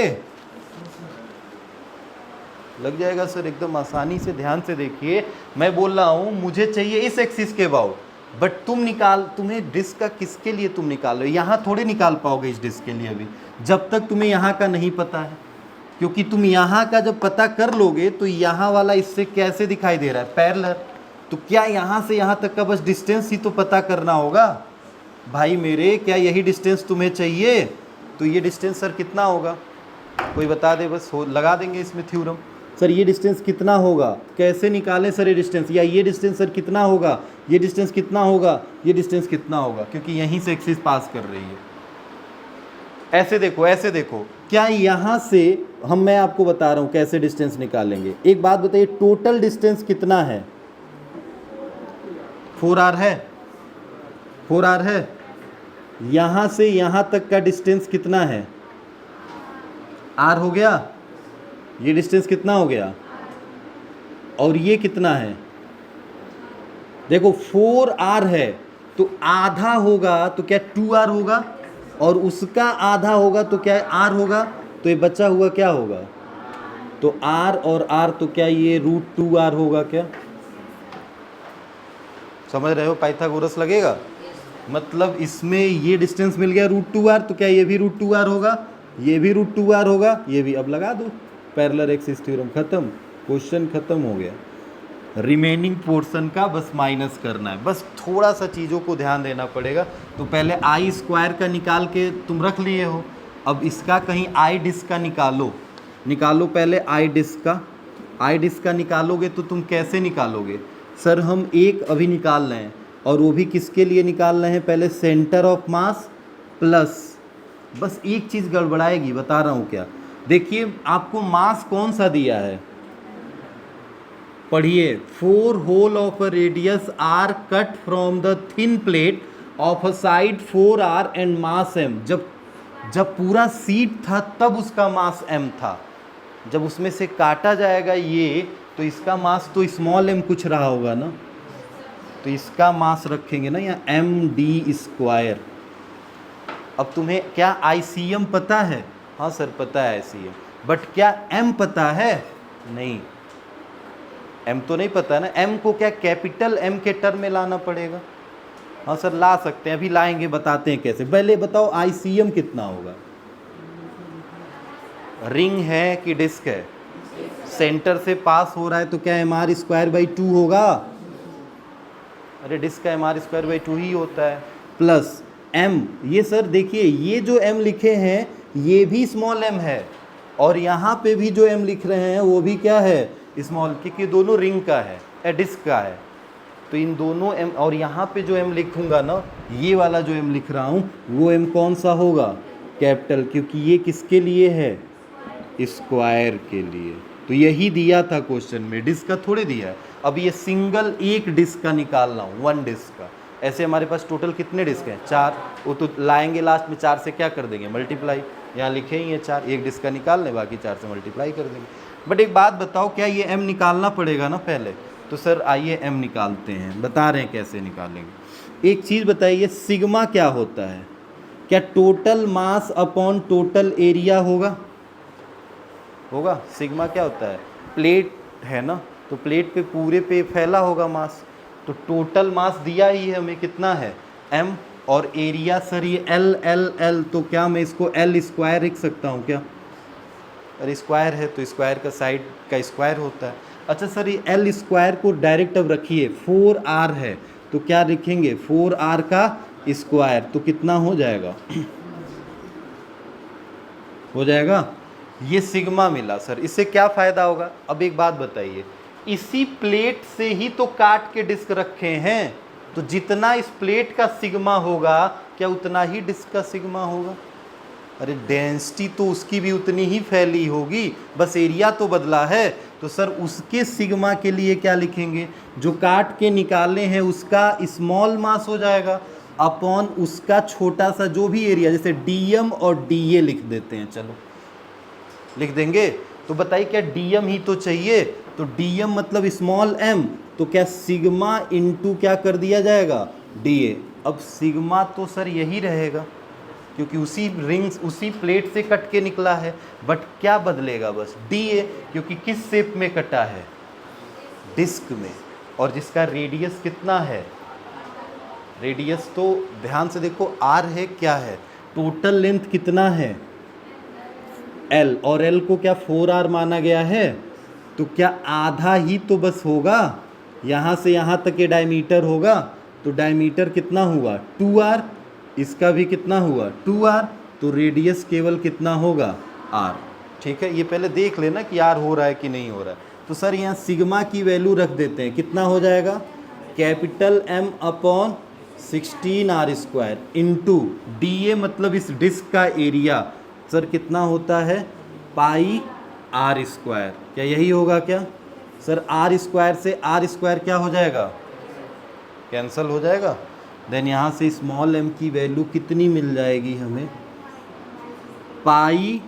लग जाएगा सर एकदम आसानी से। ध्यान से देखिए, मैं बोल रहा हूं मुझे चाहिए इस एक्सिस के अबाउट, बट तुम्हें डिस्क का किसके लिए तुम निकाल रहे हो, यहाँ थोड़े निकाल पाओगे इस डिस्क के लिए अभी, जब तक तुम्हें यहाँ का नहीं पता है, क्योंकि तुम यहाँ का जब पता कर लोगे तो यहाँ वाला इससे कैसे दिखाई दे रहा है, पैरेलल, तो क्या यहाँ से यहाँ तक का बस डिस्टेंस ही तो पता करना होगा भाई मेरे, क्या यही डिस्टेंस तुम्हें चाहिए, तो ये डिस्टेंस सर कितना होगा, कोई बता दे बस, लगा देंगे इसमें थ्योरम। सर ये डिस्टेंस कितना होगा, कैसे निकालें सर ये डिस्टेंस, या ये डिस्टेंस सर कितना होगा, ये डिस्टेंस कितना होगा, ये डिस्टेंस कितना होगा, क्योंकि यहीं से एक्सिस पास कर रही है। ऐसे देखो, ऐसे देखो, क्या यहाँ से मैं आपको बता रहा हूँ कैसे डिस्टेंस निकालेंगे। एक बात बताइए, टोटल डिस्टेंस कितना है, 4r है, 4r है, यहाँ से यहाँ तक का डिस्टेंस कितना है, r हो गया, ये डिस्टेंस कितना हो गया, और ये कितना है, देखो 4r है, तो आधा होगा तो क्या 2r होगा, और उसका आधा होगा तो क्या r होगा, तो ये बचा हुआ क्या होगा, तो r और r, तो क्या ये √2r होगा, क्या समझ रहे हो, पाइथागोरस लगेगा, मतलब इसमें ये डिस्टेंस मिल गया √2r, तो क्या ये भी √2r होगा, ये भी √2r होगा, ये भी, अब लगा दो पैरेलल एक्सिस थ्योरम, खत्म, क्वेश्चन खत्म हो गया। रिमेनिंग पोर्शन का बस माइनस करना है, बस थोड़ा सा चीज़ों को ध्यान देना पड़ेगा। तो पहले आई स्क्वायर का निकाल के तुम रख लिए हो, अब इसका कहीं आई डिस्क का निकालो पहले आई डिस्क का, आई डिस्क का निकालोगे तो तुम कैसे निकालोगे, सर हम एक अभी निकाल रहे हैं, और वो भी किसके लिए निकाल रहे हैं, पहले सेंटर ऑफ मास प्लस, बस एक चीज़ गड़बड़ाएगी, बता रहा हूँ क्या, देखिए आपको मास कौन सा दिया है, पढ़िए, 4 hole of a radius r cut from the thin plate of a side 4r and mass m। जब पूरा सीट था तब उसका मास m था, जब उसमें से काटा जाएगा ये, तो इसका मास तो स्मॉल m कुछ रहा होगा ना, तो इसका मास रखेंगे ना यहाँ md²। अब तुम्हें क्या ICM पता है, हाँ सर पता है ICM, बट क्या m पता है, नहीं, m तो नहीं पता ना, m को क्या कैपिटल M के टर्म में लाना पड़ेगा, हाँ सर ला सकते हैं, अभी लाएंगे, बताते हैं कैसे। पहले बताओ ICM कितना होगा, रिंग है कि डिस्क है, सेंटर से पास हो रहा है तो क्या mr²/2 होगा, अरे डिस्क का mr²/2 ही होता है, प्लस m, ये सर देखिए ये जो m लिखे हैं ये भी स्मॉल m है, और यहाँ पे भी जो m लिख रहे हैं वो भी क्या है, स्मॉल, क्योंकि दोनों रिंग का है, डिस्क का है, तो इन दोनों m, और यहाँ पे जो m लिखूंगा ना, ये वाला जो m लिख रहा हूँ वो m कौन सा होगा, कैपिटल, क्योंकि ये किसके लिए है, स्क्वायर के लिए। तो यही दिया था क्वेश्चन में, डिस्क का थोड़े दिया है। अब ये सिंगल एक डिस्क का निकाल रहा हूँ, 1 डिस्क का, ऐसे हमारे पास टोटल कितने डिस्क हैं, 4, वो तो लाएंगे लास्ट में 4 से क्या कर देंगे, मल्टीप्लाई, यहाँ लिखे ही है 4, एक डिस्क का निकाल लें, बाकी 4 से मल्टीप्लाई कर देंगे। बट एक बात बताओ, क्या ये m निकालना पड़ेगा ना पहले, तो सर आइए m निकालते हैं, बता रहे हैं कैसे निकालेंगे। एक चीज़ बताइए, सिग्मा क्या होता है, क्या total mass upon total area होगा, सिग्मा क्या होता है, प्लेट है ना, तो प्लेट पे पूरे पे फैला होगा मास, तो टोटल मास दिया ही है हमें कितना है m, और एरिया सर ये l, तो क्या मैं इसको l² लिख सकता हूँ क्या, अरे स्क्वायर है तो स्क्वायर का साइड का स्क्वायर होता है। अच्छा सर ये l² को डायरेक्ट अब रखिए, 4r है तो क्या लिखेंगे, 4r का स्क्वायर, तो कितना हो जाएगा हो जाएगा। ये सिग्मा मिला सर, इससे क्या फ़ायदा होगा? अब एक बात बताइए, इसी प्लेट से ही तो काट के डिस्क रखे हैं, तो जितना इस प्लेट का सिग्मा होगा क्या उतना ही डिस्क का सिग्मा होगा? अरे डेंसिटी तो उसकी भी उतनी ही फैली होगी, बस एरिया तो बदला है। तो सर उसके सिग्मा के लिए क्या लिखेंगे? जो काट के निकाले हैं उसका स्मॉल मास हो जाएगा अपॉन उसका छोटा सा जो भी एरिया, जैसे डीएम और डीए लिख देते हैं, चलो लिख देंगे। तो बताइए क्या डीएम ही तो चाहिए, तो डीएम मतलब स्मॉल एम, तो क्या सिग्मा इंटू क्या कर दिया जाएगा? डीए। अब सिग्मा तो सर यही रहेगा क्योंकि उसी रिंग्स उसी प्लेट से कट के निकला है, बट क्या बदलेगा? बस डीए, क्योंकि किस शेप में कटा है? डिस्क में, और जिसका रेडियस कितना है? रेडियस तो ध्यान से देखो आर है, क्या है? टोटल लेंथ कितना है? एल, और एल को क्या 4r माना गया है, तो क्या आधा ही तो बस होगा, यहाँ से यहाँ तक के डायमीटर होगा, तो डायमीटर कितना हुआ? 2r, इसका भी कितना हुआ? 2r, तो रेडियस केवल कितना होगा? r। ठीक है, ये पहले देख लेना कि r हो रहा है कि नहीं हो रहा है। तो सर यहाँ सिग्मा की वैल्यू रख देते हैं, कितना हो जाएगा? Capital M upon 16r² into D मतलब इस डिस्क का एरिया सर कितना होता है? पाई r²। क्या यही होगा क्या सर? r² से r² क्या हो जाएगा? कैंसल हो जाएगा। देन यहाँ से स्मॉल m की वैल्यू कितनी मिल जाएगी हमें? पाई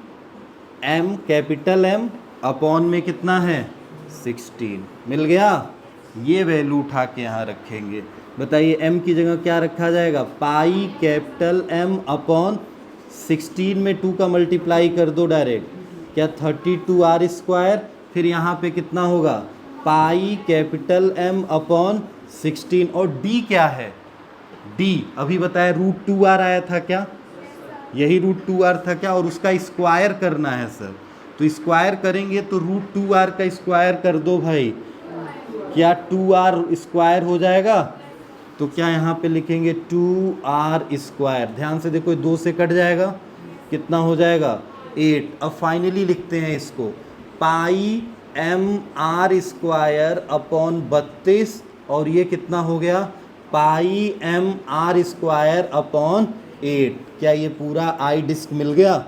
m कैपिटल M अपॉन में कितना है? 16 मिल गया। ये वैल्यू उठा के यहाँ रखेंगे। बताइए m की जगह क्या रखा जाएगा? पाई कैपिटल M अपॉन 16 में 2 का मल्टीप्लाई कर दो डायरेक्ट, क्या 32r²। फिर यहाँ पे कितना होगा? पाई कैपिटल M अपॉन 16, और d क्या है? d अभी बताया √2r आया था क्या? यही √2r था क्या? और उसका स्क्वायर करना है सर, तो स्क्वायर करेंगे तो √2r का स्क्वायर कर दो भाई, क्या 2r² हो जाएगा? तो क्या यहाँ पे लिखेंगे 2r²। ध्यान से देखो 2 से कट जाएगा, कितना हो जाएगा? 8। अब फाइनली लिखते हैं इसको, पाई mr² अपॉन 32, और ये कितना हो गया? पाई mr² अपॉन 8। क्या ये पूरा आई डिस्क मिल गया?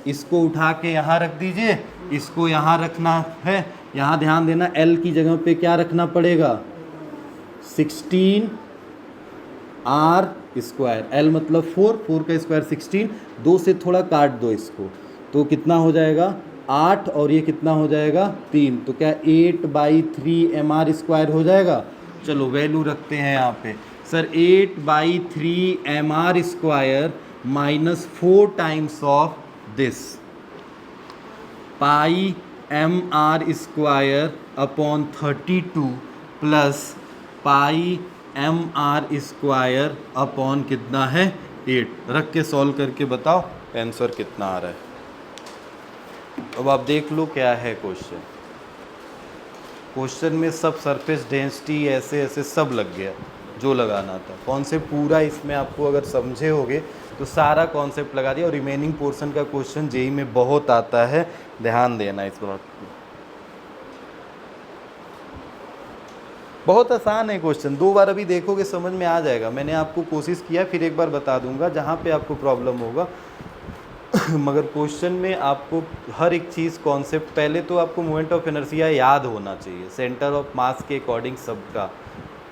इसको उठा के यहाँ रख दीजिए, इसको यहाँ रखना है। यहाँ ध्यान देना L की जगह पे क्या रखना पड़ेगा? 16r²। L मतलब 4, 4 का स्क्वायर 16, 2 से थोड़ा काट दो इसको, तो कितना हो जाएगा? 8, और ये कितना हो जाएगा? 3। तो क्या 8/3 mr² हो जाएगा? चलो वैल्यू रखते हैं यहाँ पे sir, 8/3 mr² minus 4 times of this pi mr² upon 32 plus pi mr² upon कितना है? 8। रख के सॉल्व करके बताओ आंसर कितना आ रहा है। अब आप देख लो क्या है क्वेश्चन। क्वेश्चन में सब सरफेस डेंसिटी ऐसे ऐसे सब लग गया जो लगाना था। कॉन्सेप्ट पूरा इसमें आपको अगर समझे होगे तो सारा कॉन्सेप्ट लगा दिया, और रिमेनिंग पोर्शन का क्वेश्चन जेई में बहुत आता है, ध्यान देना इस बात को। बहुत आसान है क्वेश्चन, 2 बार अभी देखोगे समझ में आ जाएगा। मैंने आपको कोशिश किया, फिर एक बार बता दूंगा जहाँ पे आपको प्रॉब्लम होगा। मगर क्वेश्चन में आपको हर एक चीज़ कॉन्सेप्ट, पहले तो आपको मोमेंट ऑफ इनर्शिया याद होना चाहिए सेंटर ऑफ मास के अकॉर्डिंग सबका,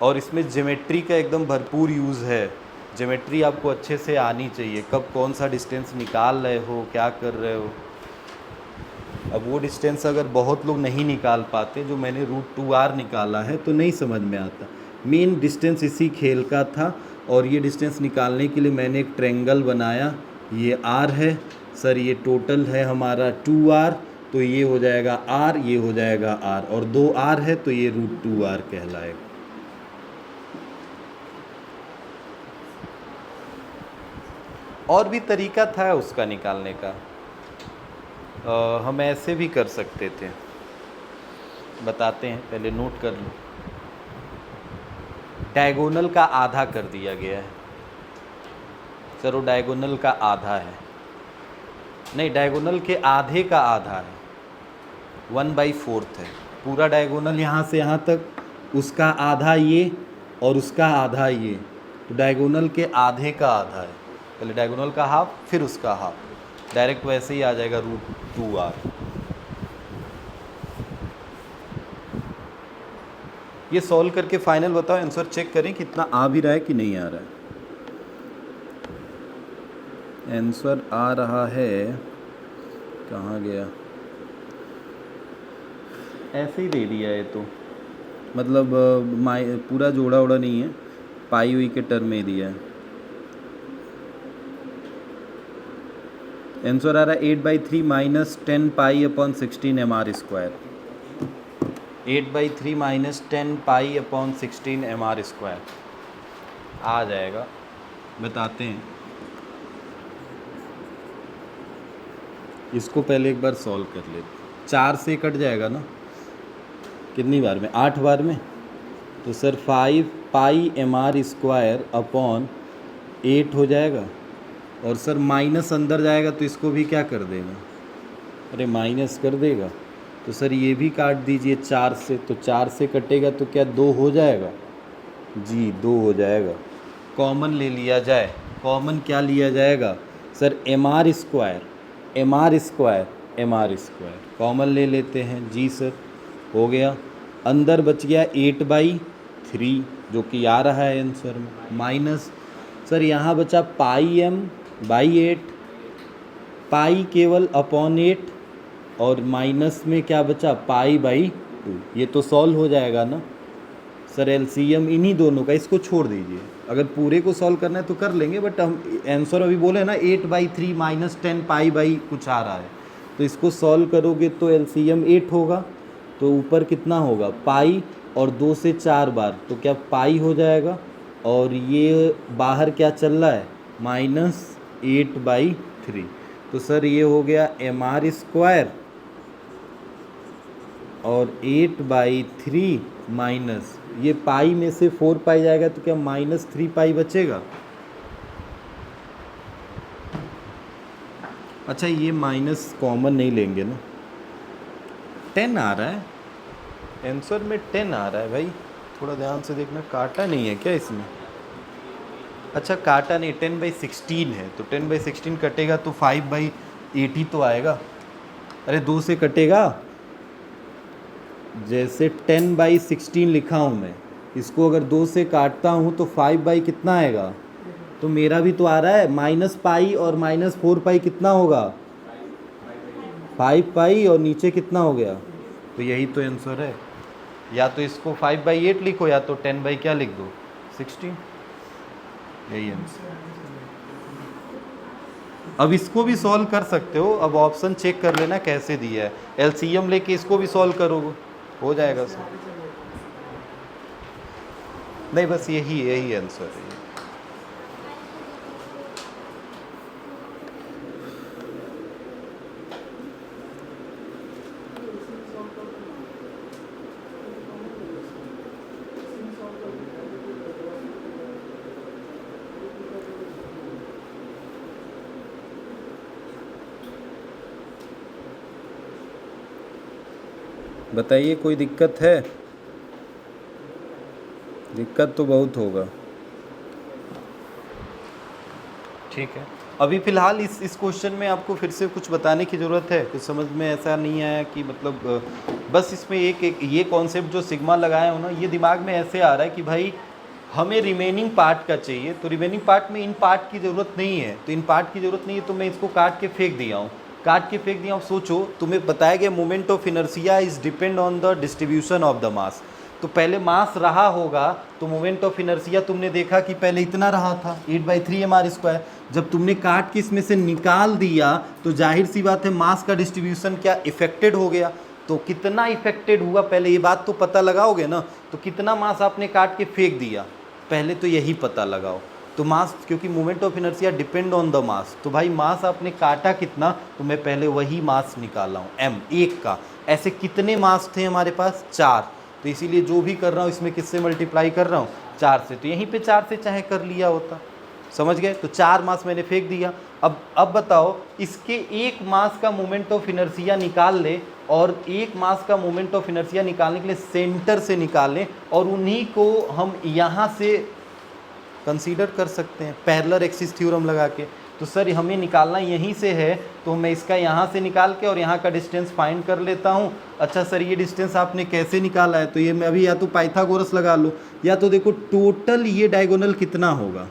और इसमें ज्योमेट्री का एकदम भरपूर यूज़ है। ज्योमेट्री आपको अच्छे से आनी चाहिए, कब कौन सा डिस्टेंस निकाल रहे हो, क्या कर रहे हो। अब वो डिस्टेंस अगर बहुत लोग नहीं निकाल पाते, जो मैंने √2r निकाला है, तो नहीं समझ में आता। मेन डिस्टेंस इसी खेल का था, और ये डिस्टेंस निकालने के लिए मैंने एक ट्रायंगल बनाया। ये r है सर, ये टोटल है हमारा 2r, तो ये हो जाएगा r, ये हो जाएगा r, और 2r है तो ये √2r कहलाएगा। और भी तरीका था उसका निकालने का, हम ऐसे भी कर सकते थे, बताते हैं, पहले नोट कर लो। डायगोनल का आधा कर दिया गया है, चलो डायगोनल का आधा है, नहीं, डायगोनल के आधे का आधा है, 1/4 है पूरा डायगोनल, यहाँ से यहाँ तक, उसका आधा ये और उसका आधा ये, तो डायगोनल के आधे का आधा है। पहले डायगोनल का हाफ फिर उसका हाफ, डायरेक्ट वैसे ही आ जाएगा √2r। ये सॉल्व करके फाइनल बताओ, आंसर चेक करें कितना आ भी रहा है कि नहीं आ रहा है। आंसर आ रहा है, कहाँ गया, ऐसे ही दे दिया है तो, मतलब पूरा जोड़ा ओड़ा नहीं है, पाई हुई के टर्म में दिया है। आंसर आ रहा है 8/3 minus 10 pi upon 16 mr²। 8/3 minus 10 pi upon 16 mr² आ जाएगा, बताते हैं। इसको पहले एक बार सॉल्व कर ले, 4 से कट जाएगा ना, कितनी बार में, 8 बार में, तो सर 5 पाई mr² अपॉन 8 हो जाएगा, और सर माइनस अंदर जाएगा तो इसको भी क्या कर देगा, अरे माइनस कर देगा, तो सर ये भी काट दीजिए 4 से, तो 4 से कटेगा तो क्या 2 हो जाएगा, जी 2 हो जाएगा। कॉमन ले लिया जाए, कॉमन क्या लिया जाएगा सर, mr², कॉमन ले लेते हैं, जी सर हो गया। अंदर बच गया 8/3 जो कि आ रहा है आंसर में, माइनस सर यहाँ बचा पाई m/8, पाई केवल अपॉन 8, और माइनस में क्या बचा पाई/2। ये तो सॉल्व हो जाएगा ना सर, एलसीएम इन्हीं दोनों का, इसको छोड़ दीजिए, अगर पूरे को सॉल्व करना है तो कर लेंगे, बट हम आंसर अभी बोले ना 8/3 माइनस 10 पाई/ कुछ आ रहा है, तो इसको सॉल्व करोगे तो एलसीएम 8 होगा, तो ऊपर कितना होगा पाई, और 2 से 4 बार तो क्या पाई हो जाएगा, और ये बाहर क्या चल रहा है -8/3, तो सर ये हो गया mr² और 8/3 माइनस, ये पाई में से 4 पाई जाएगा तो क्या -3 पाई बचेगा। अच्छा ये माइनस कॉमन नहीं लेंगे ना, 10 आ रहा है आंसर में, 10 आ रहा है भाई, थोड़ा ध्यान से देखना, काटा नहीं है क्या इसमें, अच्छा काटा नहीं, 10/16 है, तो 10/16 कटेगा तो 5/80 तो आएगा, अरे 2 से कटेगा, जैसे 10/16 लिखा हूँ मैं, इसको अगर 2 से काटता हूँ तो 5/ कितना आएगा, तो मेरा भी तो आ रहा है माइनस पाई और -4 पाई कितना होगा 5 पाई, और नीचे कितना हो गया, तो यही तो आंसर है, या तो इसको 5/8 लिखो या तो 10/ क्या लिख दो 16, यही आंसर। अब इसको भी सॉल्व कर सकते हो, अब ऑप्शन चेक कर लेना कैसे दिया है, एलसीएम लेके इसको भी सॉल्व करोगे हो जाएगा सर, नहीं बस यही आंसर है। बताइए कोई दिक्कत है, दिक्कत तो बहुत होगा, ठीक है। अभी फ़िलहाल इस क्वेश्चन में आपको फिर से कुछ बताने की ज़रूरत है, कुछ समझ में ऐसा नहीं आया कि मतलब बस इसमें एक ये कॉन्सेप्ट जो सिग्मा लगाया हो ना, ये दिमाग में ऐसे आ रहा है कि भाई हमें रिमेनिंग पार्ट का चाहिए, तो रिमेनिंग पार्ट में इन पार्ट की ज़रूरत नहीं है, तो इन पार्ट की ज़रूरत नहीं है, तो मैं इसको काट के फेंक दिया हूँ, सोचो तुम्हें बताया गया moment of inertia is depend on the distribution of the mass, तो पहले मास रहा होगा तो मोमेंट ऑफ इनर्शिया तुमने देखा कि पहले इतना रहा था 8/3 mr², जब तुमने काट के इसमें से निकाल दिया तो जाहिर सी बात है मास का डिस्ट्रीब्यूशन क्या इफेक्टेड हो गया, तो कितना इफेक्टेड हुआ पहले ये बात तो पता लगाओगे ना, तो कितना मास आपने काट के फेंक दिया पहले तो यही पता लगाओ, तो मास क्योंकि moment of inertia depend on the mass, तो भाई मास आपने काटा कितना, तो मैं पहले वही मास निकाला हूँ m 1 का, ऐसे कितने मास थे हमारे पास 4, तो इसीलिए जो भी कर रहा हूँ इसमें किससे मल्टीप्लाई कर रहा हूँ 4 से, तो यहीं पे 4 से चाहे कर लिया होता, समझ गए? तो 4 मास मैंने फेंक दिया। अब बताओ, इसके 1 मास का मोमेंट ऑफ इनर्शिया निकाल ले, और 1 मास का मोमेंट ऑफ इनर्शिया निकालने के लिए सेंटर से निकाल लें, और उन्हीं को हम यहाँ से कंसीडर कर सकते हैं पैरेलल एक्सिस थ्योरम लगा के। तो सर हमें निकालना यहीं से है, तो मैं इसका यहाँ से निकाल के और यहाँ का डिस्टेंस फाइंड कर लेता हूँ। अच्छा सर, ये डिस्टेंस आपने कैसे निकाला है? तो ये मैं अभी या तो पाइथागोरस लगा लो, या तो देखो टोटल ये डायगोनल कितना होगा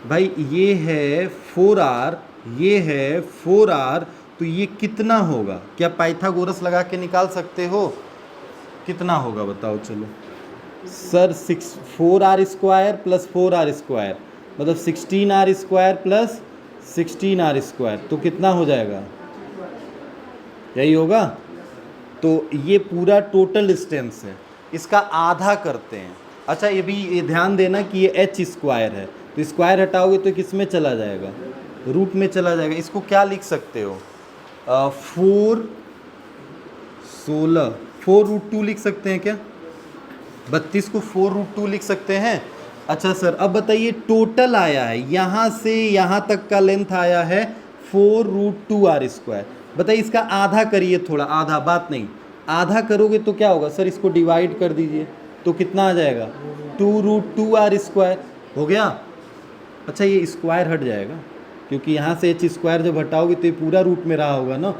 भाई। ये है 4r, ये है 4r, तो ये कितना होगा? क्या पाइथागोरस लगा के निकाल सकते हो? कितना होगा बताओ? चलो sir 4r square plus 4r square मतलब 16r square plus 16r square, तो कितना हो जाएगा? यही होगा। तो ये पूरा टोटल डिस्टेंस है, इसका आधा करते हैं। अच्छा ये भी ये ध्यान देना कि ये h स्क्वायर है, तो स्क्वायर हटाओगे तो किस में चला जाएगा? रूट में चला जाएगा। इसको क्या लिख सकते हो? 4 16 4√2 लिख सकते हैं क्या? 32 को 4√2 लिख सकते हैं। अच्छा सर अब बताइए, टोटल आया है यहाँ से यहाँ तक का लेंथ आया है 4√2r स्क्वायर। बताइए इसका आधा करिए, थोड़ा आधा, बात नहीं, आधा करोगे तो क्या होगा? सर इसको डिवाइड कर दीजिए तो कितना आ जाएगा? 2√2r स्क्वायर हो गया। अच्छा ये स्क्वायर हट जाएगा, क्योंकि यहाँ से h स्क्वायर जब हटाओगे तो ये पूरा रूट में रहा होगा ना।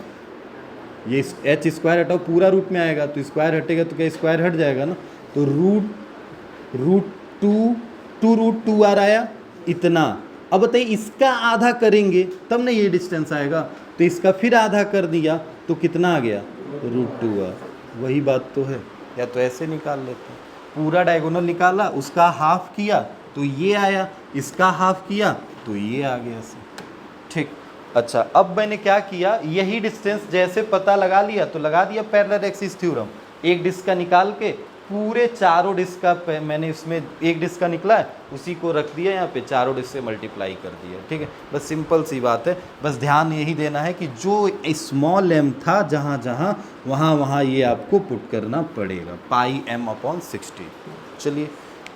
ये h स्क्वायर हटाओ पूरा रूट में आएगा, तो स्क्वायर हटेगा तो क्या स्क्वायर हट जाएगा ना। तो √2 आया इतना। अब बताइए इसका आधा करेंगे तब ना ये डिस्टेंस आएगा, तो इसका फिर आधा कर दिया तो कितना आ गया? √2r। वही बात तो है। या तो ऐसे निकाल लेते हैं, पूरा डायगोनल निकाला, उसका हाफ किया तो ये आया, इसका हाफ किया तो ये आ गया से। ठीक। अच्छा अब मैंने क्या किया, यही डिस्टेंस जैसे पता लगा लिया तो लगा दिया पैरेलल एक्सिस थ्योरम। एक डिस्क का निकाल के पूरे चारों डिस्क का मैंने इसमें एक डिस्क का निकला है उसी को रख दिया यहाँ पे, चारों डिस्क से मल्टीप्लाई कर दिया। ठीक है, बस सिंपल सी बात है। बस ध्यान यही देना है कि जो स्मॉल m था जहाँ जहाँ वहाँ वहाँ ये आपको पुट करना पड़ेगा, πm/60। चलिए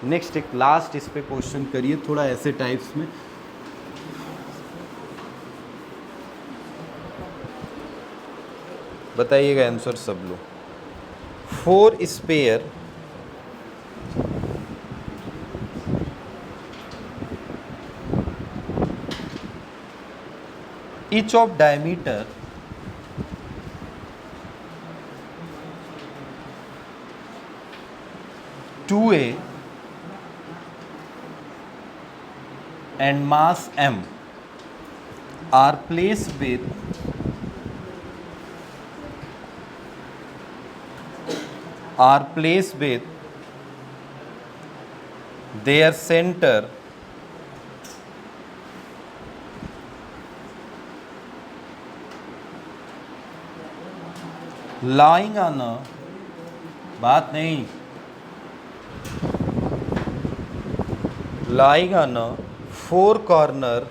नेक्स्ट एक लास्ट इस पे क्वेश्चन करिए, थोड़ा ऐसे टाइप्स में। बताइएगा आंसर सब लोग। 4 spare each of diameter 2a and mass m are placed with their center lying on a, बात नहीं, lying on a 4 corner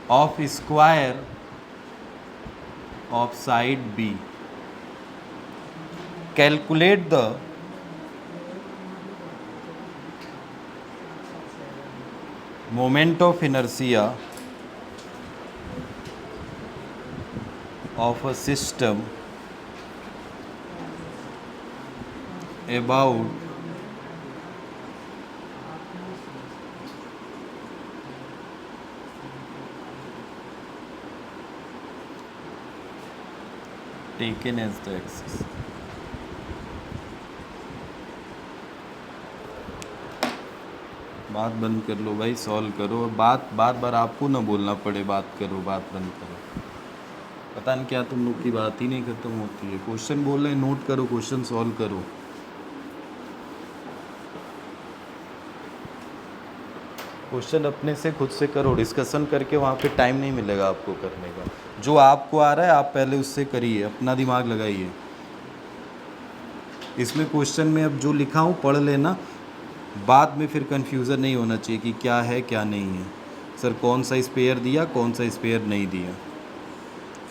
of square of side B. Calculate the moment of inertia of a system about taken as the axis. बात बंद कर लो भाई, सॉल्व करो। बात बार बार आपको ना बोलना पड़े, बात करो, बात बंद करो। पता नहीं क्या तुम लोग की बात ही नहीं ख़त्म होती है। क्वेश्चन बोल रहे हैं, नोट करो, क्वेश्चन सॉल्व करो। क्वेश्चन अपने से खुद से करो, डिस्कशन करके वहाँ पे टाइम नहीं मिलेगा आपको करने का। जो आपको आ रहा है आप पहले उससे करिए, अपना दिमाग लगाइए। इसमें क्वेश्चन में अब जो लिखा हूँ पढ़ लेना, बाद में फिर कन्फ्यूज़न नहीं होना चाहिए कि क्या है क्या नहीं है। सर कौन सा स्पेयर दिया, कौन सा स्पेयर नहीं दिया।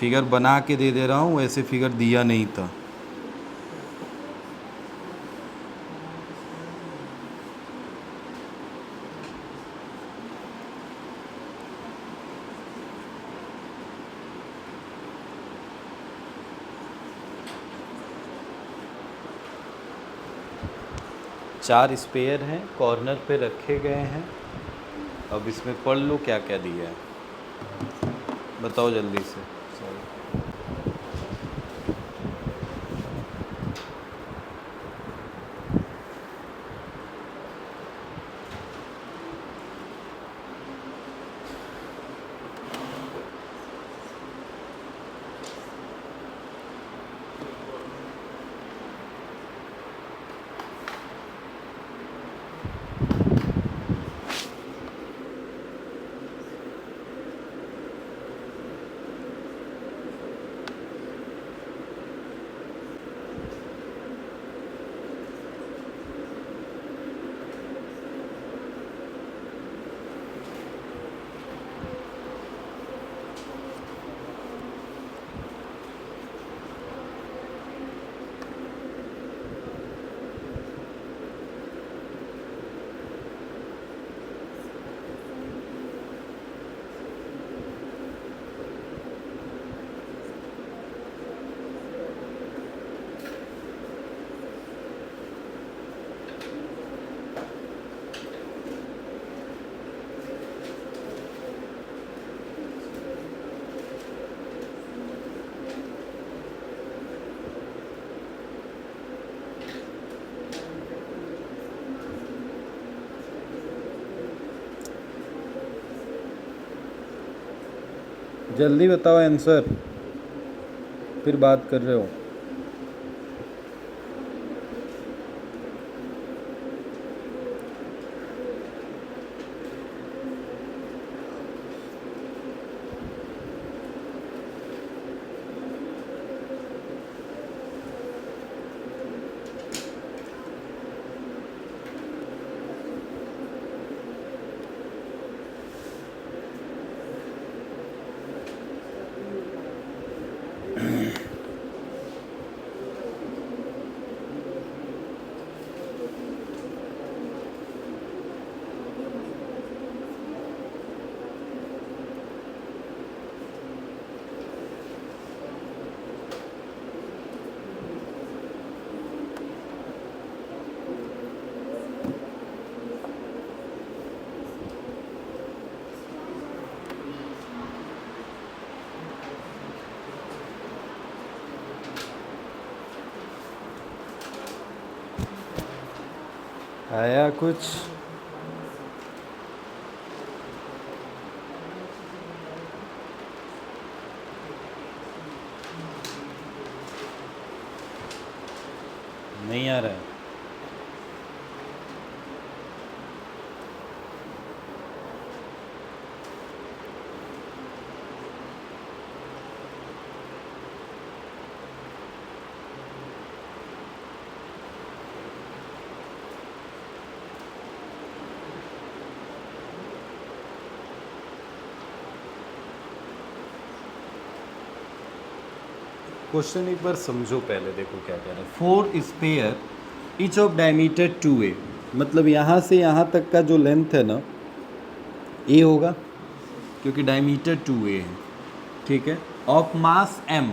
फिगर बना के दे रहा हूँ, वैसे फिगर दिया नहीं था। 4 स्पेयर हैं, कॉर्नर पे रखे गए हैं। अब इसमें पढ़ लो क्या क्या दिया है, बताओ जल्दी से। जल्दी बताओ आंसर, फिर बात कर रहे हो। आया कुछ? नहीं आ रहा है? क्वेश्चन एक बार समझो पहले, देखो क्या कह रहा है। 4 spare each of diameter 2a, मतलब यहाँ से यहाँ तक का जो लेंथ है ना, a होगा क्योंकि डायमीटर 2a है, ठीक है। ऑफ मास m,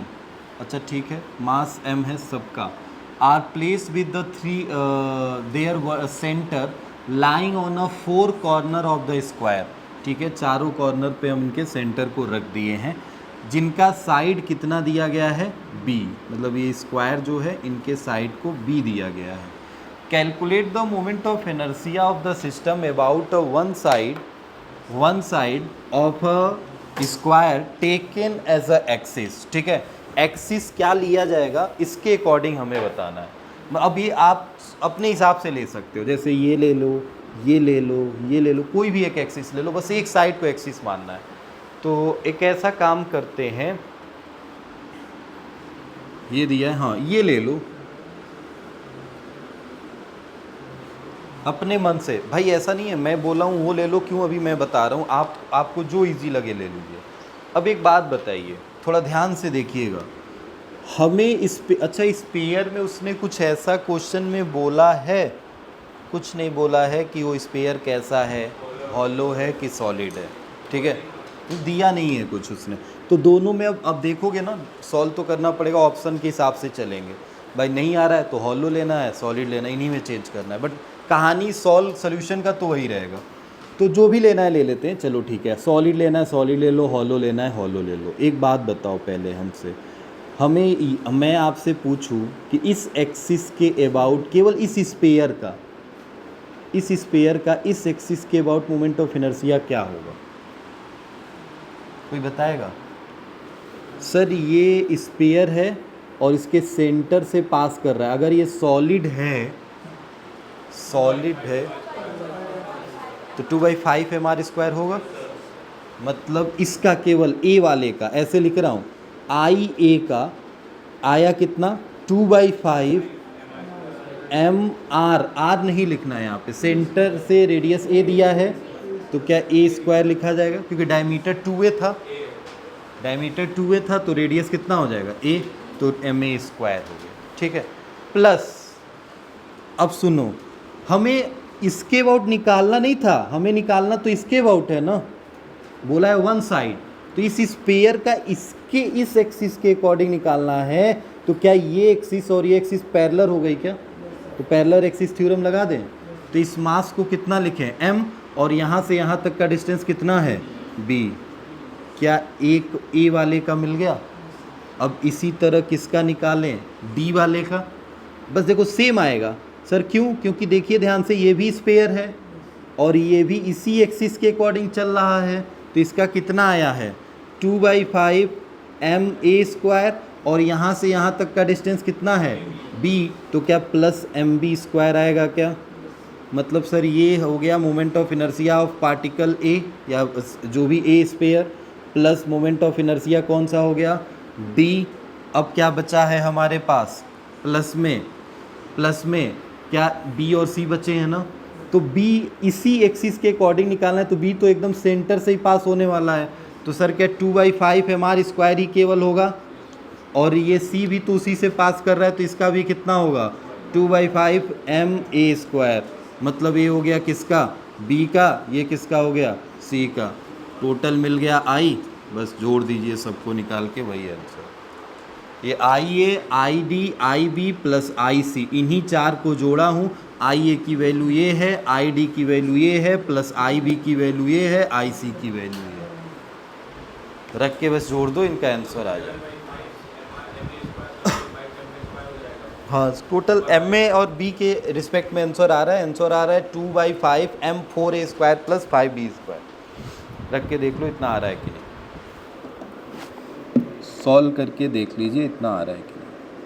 अच्छा ठीक है, मास m है सबका। Are place with the their centre lying on a 4 corner of the square, ठीक है। चारों कॉर्नर पे हम इनके सेंटर को रख दिए हैं, जिनका साइड कितना दिया गया है, b, मतलब ये स्क्वायर जो है इनके साइड को b दिया गया है। Calculate the moment of inertia of the system about one side of a square taken as a axis, ठीक है। एक्सिस क्या लिया जाएगा इसके अकॉर्डिंग हमें बताना है। अब ये आप अपने हिसाब से ले सकते हो, जैसे ये ले लो, ये ले लो, ये ले लो, कोई भी एक एक्सिस ले लो, बस एक साइड को एक्सिस मानना है। तो एक ऐसा काम करते हैं, ये दिया है, हाँ ये ले लो अपने मन से। भाई ऐसा नहीं है मैं बोला हूँ वो ले लो, क्यों, अभी मैं बता रहा हूँ, आपको जो इजी लगे ले लीजिए। अब एक बात बताइए, थोड़ा ध्यान से देखिएगा, हमें इस पे, अच्छा इस पेयर में उसने कुछ ऐसा क्वेश्चन में बोला है, कुछ नहीं बोला है कि वो स्पेयर कैसा है, हॉलो है कि सॉलिड है, ठीक है, दिया नहीं है कुछ उसने। तो दोनों में अब देखोगे ना, सॉल्व तो करना पड़ेगा, ऑप्शन के हिसाब से चलेंगे। भाई नहीं आ रहा है तो हॉलो लेना है, सॉलिड लेना है, इन्हीं में चेंज करना है। बट कहानी सॉल्व सोल्यूशन का तो वही रहेगा। तो जो भी लेना है ले लेते हैं, चलो ठीक है। सॉलिड लेना है सॉलिड ले लो, हॉलो लेना है हॉलो ले लो। एक बात बताओ पहले हमसे, मैं आपसे पूछूं कि इस एक्सिस के अबाउट, केवल इस स्पेयर का इस एक्सिस के अबाउट मोमेंट ऑफ इनर्शिया क्या होगा? कोई बताएगा? सर ये स्पेयर है और इसके सेंटर से पास कर रहा है। अगर ये सॉलिड है तो 2/5 mr² होगा। मतलब इसका केवल ए वाले का, ऐसे लिख रहा हूँ, आई ए का आया कितना, 2/5 mr। आर नहीं लिखना है यहाँ पे, सेंटर से रेडियस ए दिया है तो क्या a² लिखा जाएगा, क्योंकि डायमीटर 2a था तो रेडियस कितना हो जाएगा a, तो ma² हो गया, ठीक है। प्लस अब सुनो, हमें इसके अबाउट निकालना नहीं था, हमें निकालना तो इसके अबाउट है ना, बोला है वन साइड। तो इस स्पेयर का इसके इस एक्सिस के अकॉर्डिंग निकालना है, तो क्या ये एक्सिस और ये एक्सिस पैरेलल हो गई क्या? तो पैरेलल एक्सिस थ्योरम लगा दें। तो इस मास को कितना लिखें, m, और यहाँ से यहाँ तक का डिस्टेंस कितना है, b। क्या एक a वाले का मिल गया। अब इसी तरह किसका निकालें, d वाले का। बस देखो सेम आएगा सर, क्यों? क्योंकि देखिए ध्यान से, ये भी स्पेयर है और ये भी इसी एक्सिस के अकॉर्डिंग चल रहा है। तो इसका कितना आया है, 2/5 ma², और यहाँ से यहाँ तक का डिस्टेंस कितना है, b। तो क्या प्लस mb² आएगा क्या? मतलब सर ये हो गया moment of inertia of particle a, या जो भी a square, plus moment of inertia कौन सा हो गया, d। अब क्या बचा है हमारे पास, प्लस में क्या b और c बचे हैं ना। तो b इसी एक्सिस के अकॉर्डिंग निकालना है, तो b तो एकदम सेंटर से ही पास होने वाला है। तो सर क्या 2/5 mr² ही केवल होगा, और ये c भी तो उसी से पास कर रहा है, तो इसका भी कितना होगा, 2/5 ma²। मतलब ये हो गया किसका, b का, ये किसका हो गया, c का। टोटल मिल गया i, बस जोड़ दीजिए सबको निकाल के, वही आंसर। ये IA, ID, IB plus IC, इन्हीं चार को जोड़ा हूँ। IA की वैल्यू ये है, ID की वैल्यू ये है, प्लस IB की वैल्यू ये है, IC की वैल्यू ये है। रख के बस जोड़ दो, इनका आंसर आ जाए। हाँ, टोटल MA और B के रिस्पेक्ट में आंसर आ रहा है। 2/5 m4a² प्लस 5b²। रख के देख लो इतना आ रहा है कि नहीं, सॉल्व करके देख लीजिए इतना आ रहा है कि नहीं।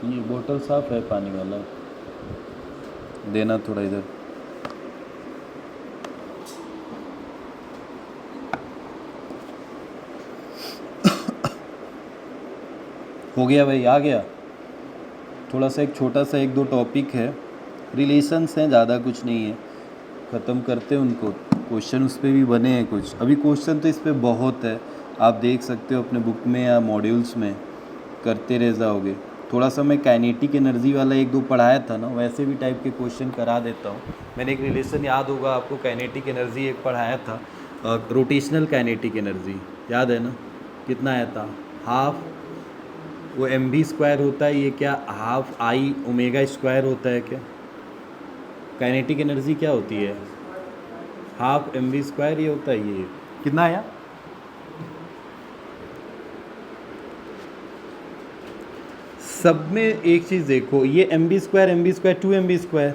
ये बोतल साफ है पानी वाला, देना थोड़ा इधर। हो गया भाई, आ गया। थोड़ा सा एक छोटा सा 1-2 टॉपिक है, रिलेशंस हैं, ज़्यादा कुछ नहीं है, ख़त्म करते हैं उनको। क्वेश्चन उस पर भी बने हैं कुछ, अभी क्वेश्चन तो इस पर बहुत है, आप देख सकते हो अपने बुक में या मॉड्यूल्स में, करते रह जाओगे। थोड़ा सा मैं काइनेटिक एनर्जी वाला 1-2 पढ़ाया था ना, वैसे भी टाइप के क्वेश्चन करा देता हूँ। मैंने एक रिलेशन, याद होगा आपको, काइनेटिक एनर्जी एक पढ़ाया था, रोटेशनल काइनेटिक एनर्जी, याद है ना, कितना आया था, हाफ वो mv² होता है, ये क्या हाफ I⍵² होता है क्या। काइनेटिक एनर्जी क्या होती है, हाफ mv², ये होता है, ये कितना आया, सब में एक चीज़ देखो, ये mv², 2mv²,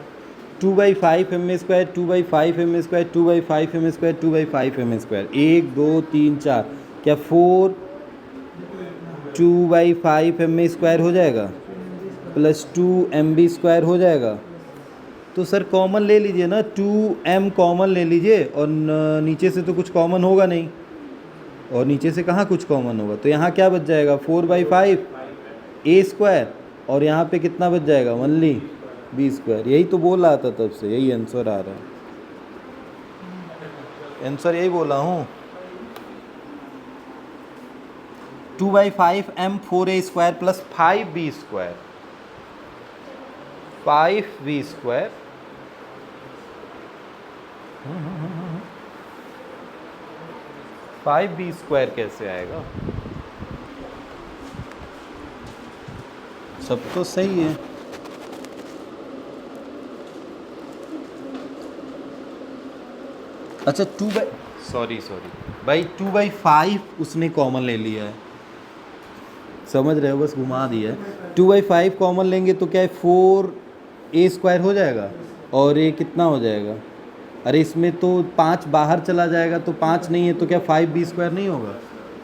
2/5 ma², 2/5 ma², 2/5 ma², 2/5 ma², 1 2 3 4, क्या 4 2/5 ma² हो जाएगा, प्लस 2mv² हो जाएगा। तो सर कॉमन ले लीजिए ना, 2m कॉमन ले लीजिए, और नीचे से तो कुछ कॉमन होगा नहीं, और नीचे से कहाँ कुछ कॉमन होगा, तो यहाँ क्या बच जाएगा, 4/5 a², और यहाँ पे कितना बच जाएगा, ओनली b²। यही तो बोल रहा था तब से, यही आंसर आ रहा है, आंसर यही बोला हूँ। 2/5m4a² plus 5b², 5b², 5b² कैसे आएगा? सब तो सही है। अच्छा सॉरी भाई 2/5 उसने कॉमन ले लिया है, समझ रहे हो, बस घुमा दिया है। 2/5 कॉमन लेंगे तो क्या है, 4a² हो जाएगा, और ये कितना हो जाएगा, अरे इसमें तो 5 बाहर चला जाएगा, तो 5 नहीं है तो क्या 5b² नहीं होगा,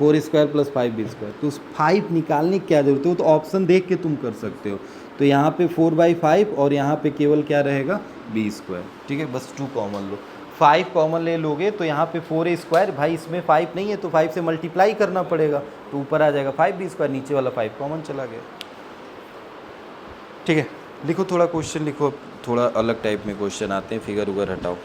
4a² प्लस 5b²। तो उस 5 निकालने की क्या जरूरत है, वो तो ऑप्शन देख के तुम कर सकते हो। तो यहाँ पे 4/5 और यहाँ पे केवल क्या रहेगा, b²। ठीक है, बस 2 कॉमन लो, 5 कॉमन ले लोगे तो यहाँ पे 4a², भाई इसमें 5 नहीं है तो 5 से मल्टीप्लाई करना पड़ेगा, तो ऊपर आ जाएगा 5b², नीचे वाला 5 कॉमन चला गया। ठीक है, लिखो थोड़ा क्वेश्चन लिखो, थोड़ा अलग टाइप में क्वेश्चन आते हैं, फिगर उगर हटाओ।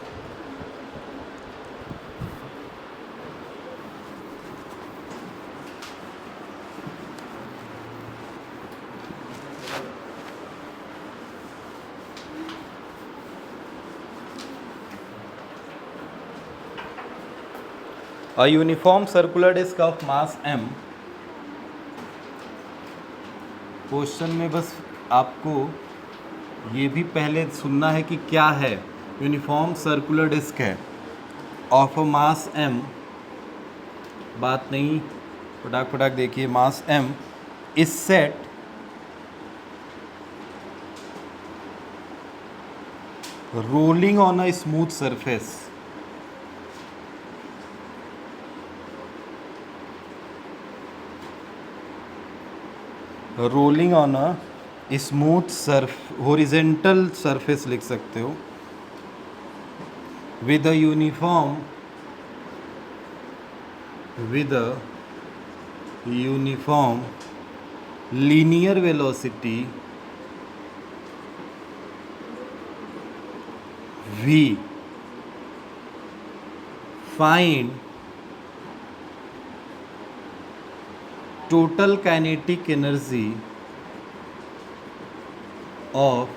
A uniform circular disc of mass m, question में बस आपको ये भी पहले सुनना है कि क्या है। यूनिफॉर्म सर्कुलर डिस्क है ऑफ अ मास m, बात नहीं, फटाक देखिए, मास m is set rolling on a smooth surface, rolling on a smooth horizontal surface लिख सकते हो, with a uniform linear velocity v, find total kinetic energy of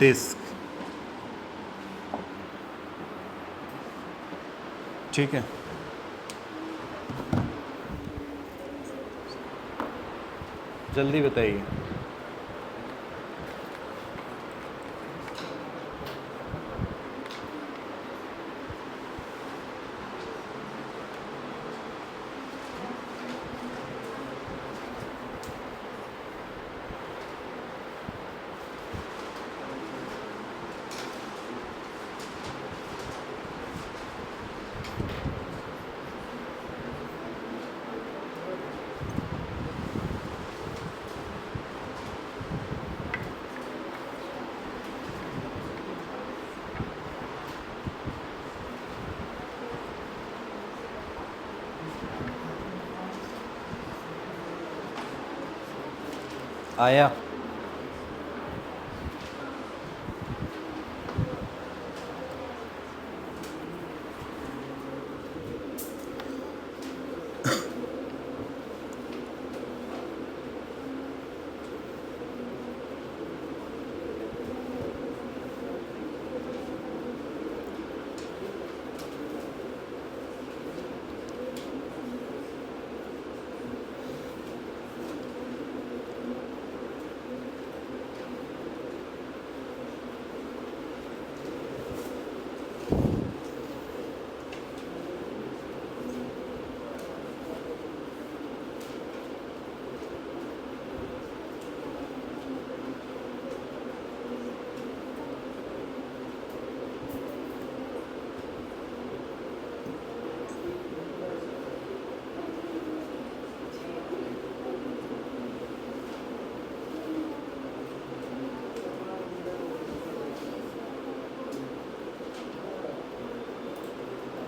disk। ठीक है, जल्दी बताइए। आया,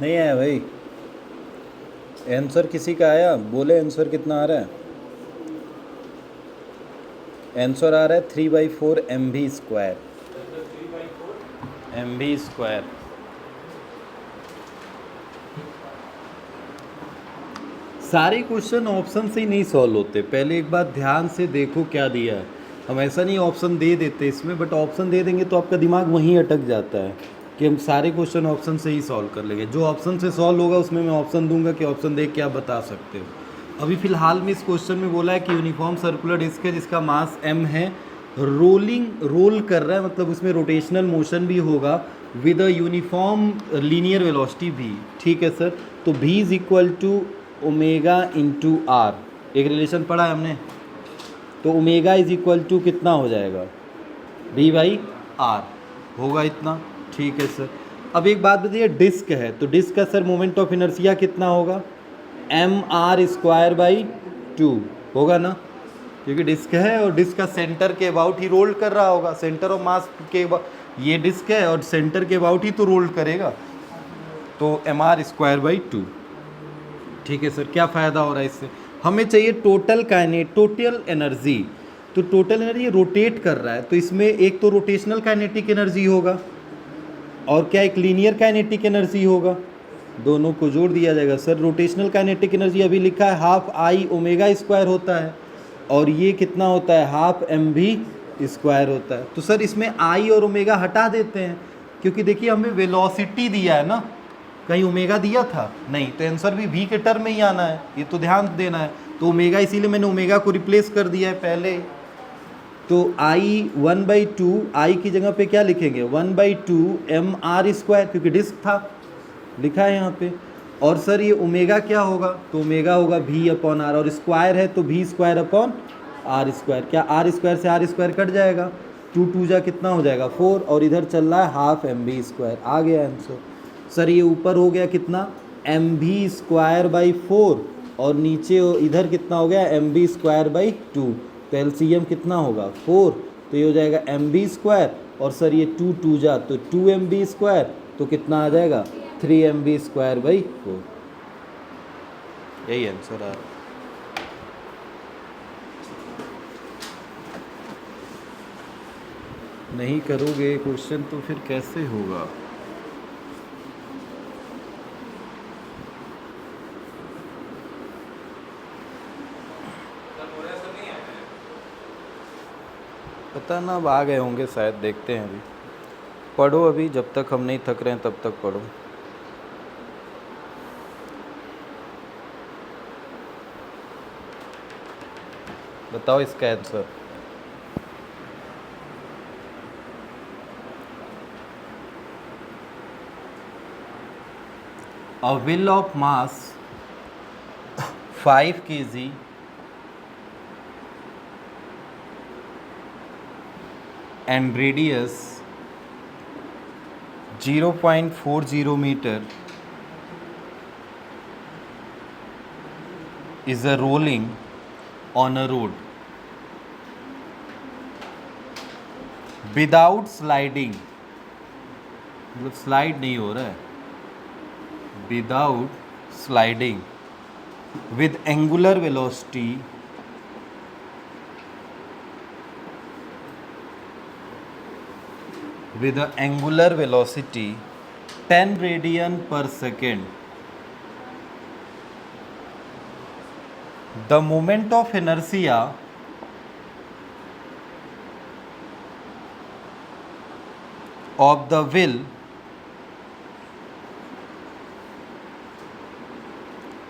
नहीं आया भाई, आंसर किसी का आया, बोले आंसर कितना आ रहा है। आंसर आ रहा है 3/4 mv², सारे क्वेश्चन ऑप्शन से ही नहीं सॉल्व होते, पहले एक बार ध्यान से देखो क्या दिया है। हम ऐसा नहीं ऑप्शन दे देते इसमें, बट ऑप्शन दे देंगे तो आपका दिमाग वहीं अटक जाता है कि हम सारे क्वेश्चन ऑप्शन से ही सॉल्व कर लेंगे। जो ऑप्शन से सॉल्व होगा उसमें मैं ऑप्शन दूंगा कि ऑप्शन देख के आप बता सकते हो। अभी फ़िलहाल में इस क्वेश्चन में बोला है कि यूनिफॉर्म सर्कुलर डिस्क है जिसका मास m है, रोल कर रहा है, मतलब उसमें रोटेशनल मोशन भी होगा with a uniform linear velocity भी। ठीक है सर, तो v is equal to omega into r, एक रिलेशन पढ़ा है हमने, तो ओमेगा इज इक्वल टू कितना हो जाएगा, v बाई आर होगा इतना। ठीक है सर, अब एक बात बताइए, डिस्क है तो डिस्क का सर मोमेंट ऑफ इनर्शिया कितना होगा, एम आर स्क्वायर बाई 2 होगा ना, क्योंकि डिस्क है और डिस्क का सेंटर के अबाउट ही रोल कर रहा होगा, सेंटर ऑफ मास के ये डिस्क है और सेंटर के अबाउट ही तो रोल करेगा, तो एम आर स्क्वायर बाई 2। ठीक है सर, क्या फ़ायदा हो रहा है इससे, हमें चाहिए टोटल एनर्जी, तो टोटल एनर्जी रोटेट कर रहा है तो इसमें एक तो रोटेशनल काइनेटिक एनर्जी होगा और क्या एक लीनियर काइनेटिक एनर्जी होगा, दोनों को जोड़ दिया जाएगा। सर रोटेशनल काइनेटिक एनर्जी अभी लिखा है हाफ आई ओमेगा स्क्वायर होता है और ये कितना होता है, हाफ एम भी स्क्वायर होता है। तो सर इसमें आई और ओमेगा हटा देते हैं, क्योंकि देखिए हमें वेलोसिटी दिया है ना, कहीं ओमेगा दिया था नहीं, तो आंसर भी v के टर्म में ही आना है, ये तो ध्यान देना है। तो ओमेगा, इसीलिए मैंने ओमेगा को रिप्लेस कर दिया है पहले, तो आई 1/2, आई की जगह पे क्या लिखेंगे 1/2 एम आर स्क्वायर, क्योंकि डिस्क था लिखा है यहाँ पे। और सर ये ओमेगा क्या होगा, तो ओमेगा होगा v अपॉन आर, और स्क्वायर है तो v square upon r square, क्या आर स्क्वायर से आर स्क्वायर कट जाएगा, 2 2 जा कितना हो जाएगा 4, और इधर चल रहा है हाफ एम बी स्क्वायर, आ गया आंसर। सर ये ऊपर हो गया कितना एम बी स्क्वायर बाई 4 और नीचे इधर कितना हो गया एम बी स्क्वायर बाई 2, तो एलसीएम कितना होगा 4, तो ये हो जाएगा एम बी स्क्वायर, और सर ये 2 2 जा तो 2 एम बी स्क्वायर, तो कितना आ जाएगा 3 एम बी स्क्वायर बाई 4, यही आंसर आ रहा है। नहीं करोगे क्वेश्चन तो फिर कैसे होगा। पता ना, अब आ गए होंगे शायद, देखते हैं। अभी पढ़ो, अभी जब तक हम नहीं थक रहे हैं तब तक पढ़ो। बताओ इसका answer. A wheel of mass 5 kg and radius 0.40 meter is a rolling on a road without sliding, मतलब स्लाइड नहीं हो रहा है, without sliding with angular velocity with the angular velocity 10 radian per second. The moment of inertia of the wheel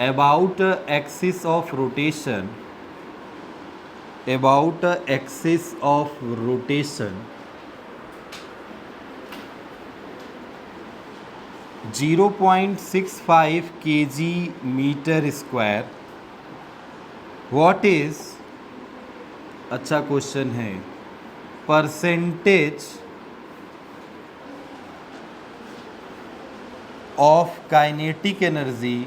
about axis of rotation, about axis of rotation 0.65 kg meter square. What is, अच्छा क्वेश्चन है, percentage of kinetic energy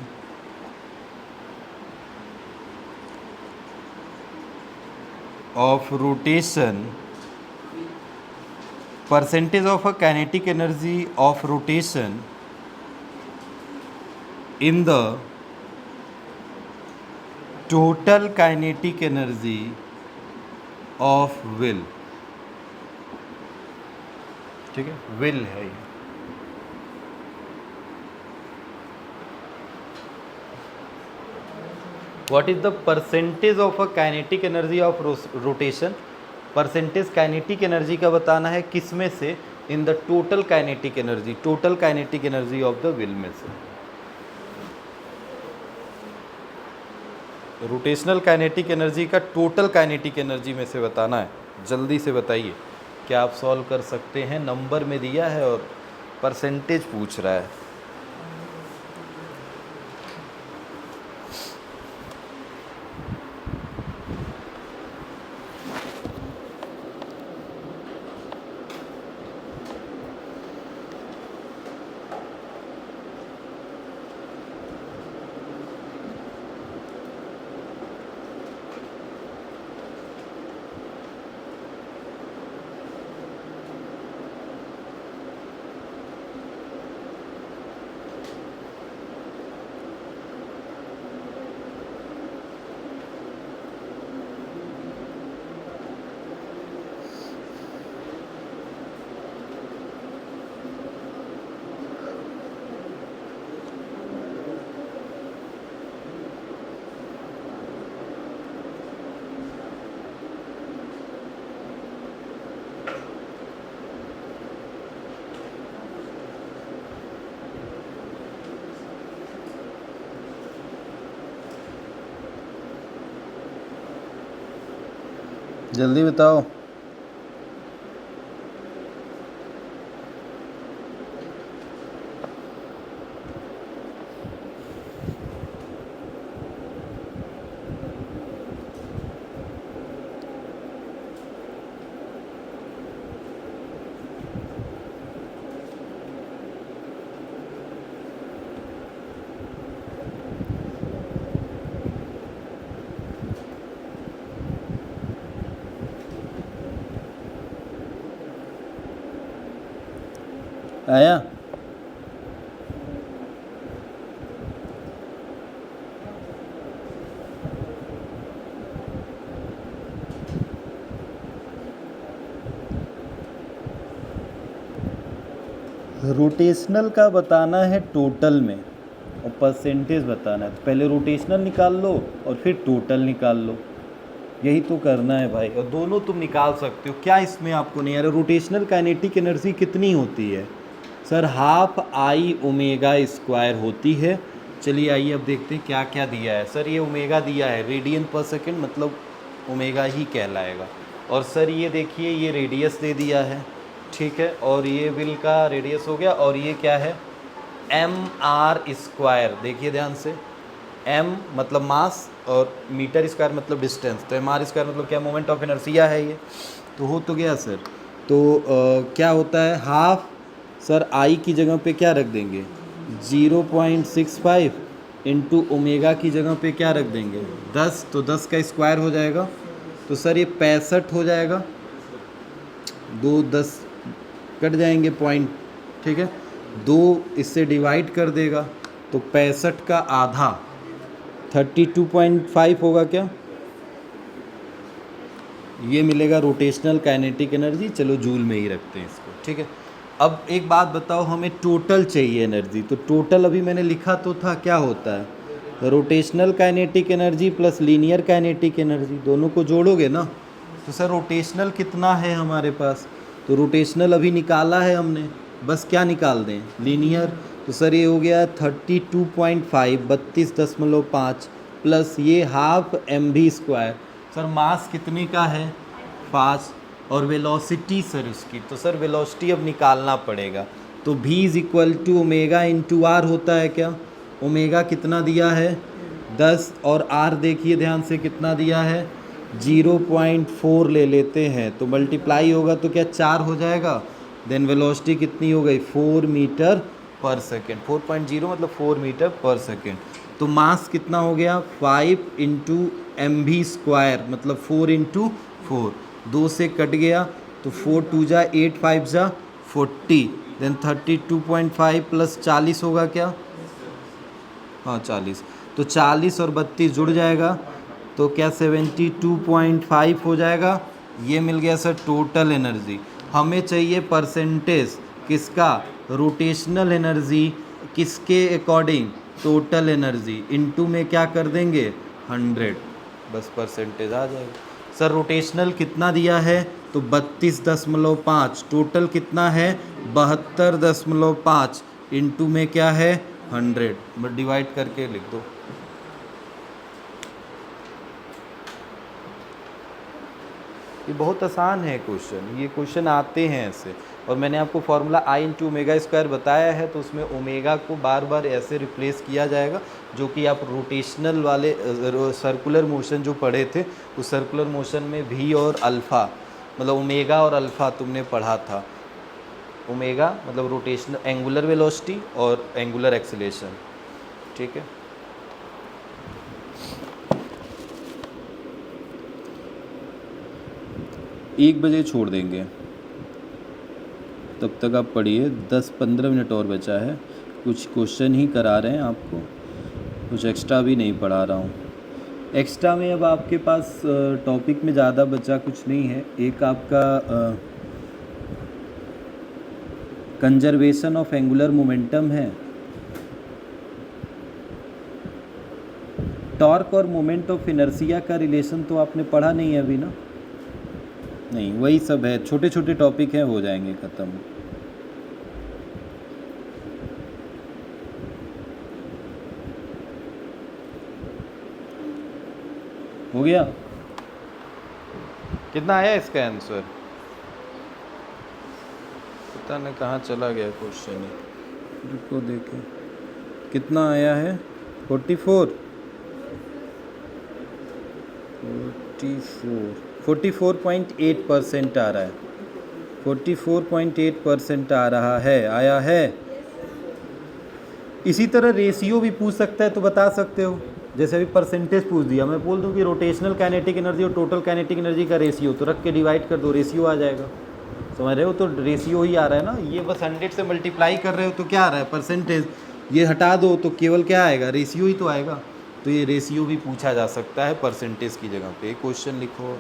of rotation, percentage of a kinetic energy of rotation in the total kinetic energy of will। ठीक है, will है ये। What is the percentage of a kinetic energy of rotation, percentage kinetic energy का बताना है किस में से, in the total kinetic energy, total kinetic energy of the wheel में से। रोटेशनल काइनेटिक एनर्जी का टोटल काइनेटिक एनर्जी में से बताना है, जल्दी से बताइए। क्या आप सॉल्व कर सकते हैं? नंबर में दिया है और परसेंटेज पूछ रहा है। जल्दी बताओ। आया? रोटेशनल का बताना है टोटल में और परसेंटेज बताना है। तो पहले रोटेशनल निकाल लो और फिर टोटल निकाल लो, यही तो करना है भाई। और दोनों तुम निकाल सकते हो, क्या इसमें आपको नहीं आ रहा? रोटेशनल काइनेटिक एनर्जी कितनी होती है sir? Half I omega square होती है। चलिए आइए अब देखते हैं क्या क्या दिया है। सर ये ओमेगा दिया है, रेडियन पर सेकंड, मतलब ओमेगा ही कहलाएगा। और सर ये देखिए ये रेडियस दे दिया है, ठीक है, और ये व्हील का रेडियस हो गया। और ये क्या है? एम आर स्क्वायर, देखिए ध्यान से, एम मतलब मास और मीटर स्क्वायर मतलब डिस्टेंस, तो एम आर स्क्वायर मतलब क्या? मोमेंट ऑफ इनर्शिया है ये। तो हो तो गया सर। तो क्या होता है? हाफ, सर आई की जगह पे क्या रख देंगे? 0.65 इंटू ओमेगा की जगह पे क्या रख देंगे? 10, तो 10 का स्क्वायर हो जाएगा। तो सर ये 65 हो जाएगा, 2 10 कट जाएंगे पॉइंट, ठीक है, 2 इससे डिवाइड कर देगा तो 65 का आधा 32.5 होगा क्या? ये मिलेगा रोटेशनल काइनेटिक एनर्जी। चलो जूल में ही रखते हैं इसको, ठीक है। अब एक बात बताओ, हमें टोटल चाहिए एनर्जी, तो टोटल अभी मैंने लिखा तो था, क्या होता है? Rotational kinetic energy plus linear kinetic energy, दोनों को जोड़ोगे ना। तो सर रोटेशनल कितना है हमारे पास? तो रोटेशनल अभी निकाला है हमने, बस क्या निकाल दें? लीनियर। तो सर ये हो गया 32.5, 32.5 प्लस ये half m v square. Sir mass कितने का है? 5। और वेलोसिटी सर उसकी, तो सर वेलोसिटी अब निकालना पड़ेगा। तो v is equal to omega into r होता है क्या? ओमेगा कितना दिया है? 10, और r देखिए ध्यान से कितना दिया है? 0.4 ले लेते हैं, तो मल्टीप्लाई होगा तो क्या 4 हो जाएगा। देन वेलोसिटी कितनी हो गई? 4 मीटर पर सेकेंड। 4.0 मतलब 4 मीटर पर सेकेंड। तो मास कितना हो गया? 5 इंटू एम वी स्क्वायर, मतलब 4 इंटू 4, 2 से कट गया तो 4 2 जा 8 5 जा 40, देन 32.5 प्लस 40 होगा क्या? हाँ 40, तो 40 और 32 जुड़ जाएगा तो क्या 72.5 हो जाएगा। ये मिल गया सर टोटल एनर्जी। हमें चाहिए परसेंटेज किसका? रोटेशनल एनर्जी, किसके अकॉर्डिंग? Total energy. इनटू में क्या कर देंगे? 100, बस परसेंटेज आ जाएगा। सर रोटेशनल कितना दिया है, तो 32.5, टोटल कितना है 72.5, इंटू में क्या है 100, बट डिवाइड करके लिख दो। ये बहुत आसान है क्वेश्चन, ये क्वेश्चन आते हैं ऐसे। और मैंने आपको formula I into omega square बताया है, तो उसमें ओमेगा को बार बार ऐसे रिप्लेस किया जाएगा, जो कि आप रोटेशनल वाले सर्कुलर मोशन जो पढ़े थे, उस सर्कुलर मोशन में वी और अल्फ़ा मतलब ओमेगा और अल्फ़ा तुमने पढ़ा था। ओमेगा मतलब रोटेशनल एंगुलर वेलोसिटी और एंगुलर एक्सेलेरेशन, ठीक है। एक बजे छोड़ देंगे, तब तक आप पढ़िए। 10-15 मिनट और बचा है, कुछ क्वेश्चन ही करा रहे हैं आपको, कुछ एक्स्ट्रा भी नहीं पढ़ा रहा हूँ। एक्स्ट्रा में अब आपके पास टॉपिक में ज़्यादा बचा कुछ नहीं है। एक आपका कंजर्वेशन ऑफ एंगुलर मोमेंटम है, टॉर्क और मोमेंट ऑफ इनर्शिया का रिलेशन तो आपने पढ़ा नहीं है अभी ना? नहीं, वही सब है, छोटे छोटे टॉपिक हैं, हो जाएंगे ख़त्म। हो गया? कितना आया इसका आंसर? पता नहीं कहाँ चला गया क्वेश्चन, रुको देखें कितना आया है। 44.8% आ रहा है, 44.8% आ रहा है, आया है। इसी तरह रेशियो भी पूछ सकता है, तो बता सकते हो। जैसे अभी परसेंटेज पूछ दिया, मैं बोल दूं कि रोटेशनल काइनेटिक एनर्जी और टोटल काइनेटिक एनर्जी का रेशियो, तो रख के डिवाइड कर दो, रेशियो आ जाएगा। समझ रहे हो? तो रेशियो ही आ रहा है ना, ये बस 100 से मल्टीप्लाई कर रहे हो तो क्या आ रहा है परसेंटेज, ये हटा दो तो केवल क्या आएगा, रेशियो ही तो आएगा। तो ये रेशियो भी पूछा जा सकता है परसेंटेज की जगह पे। क्वेश्चन लिखो।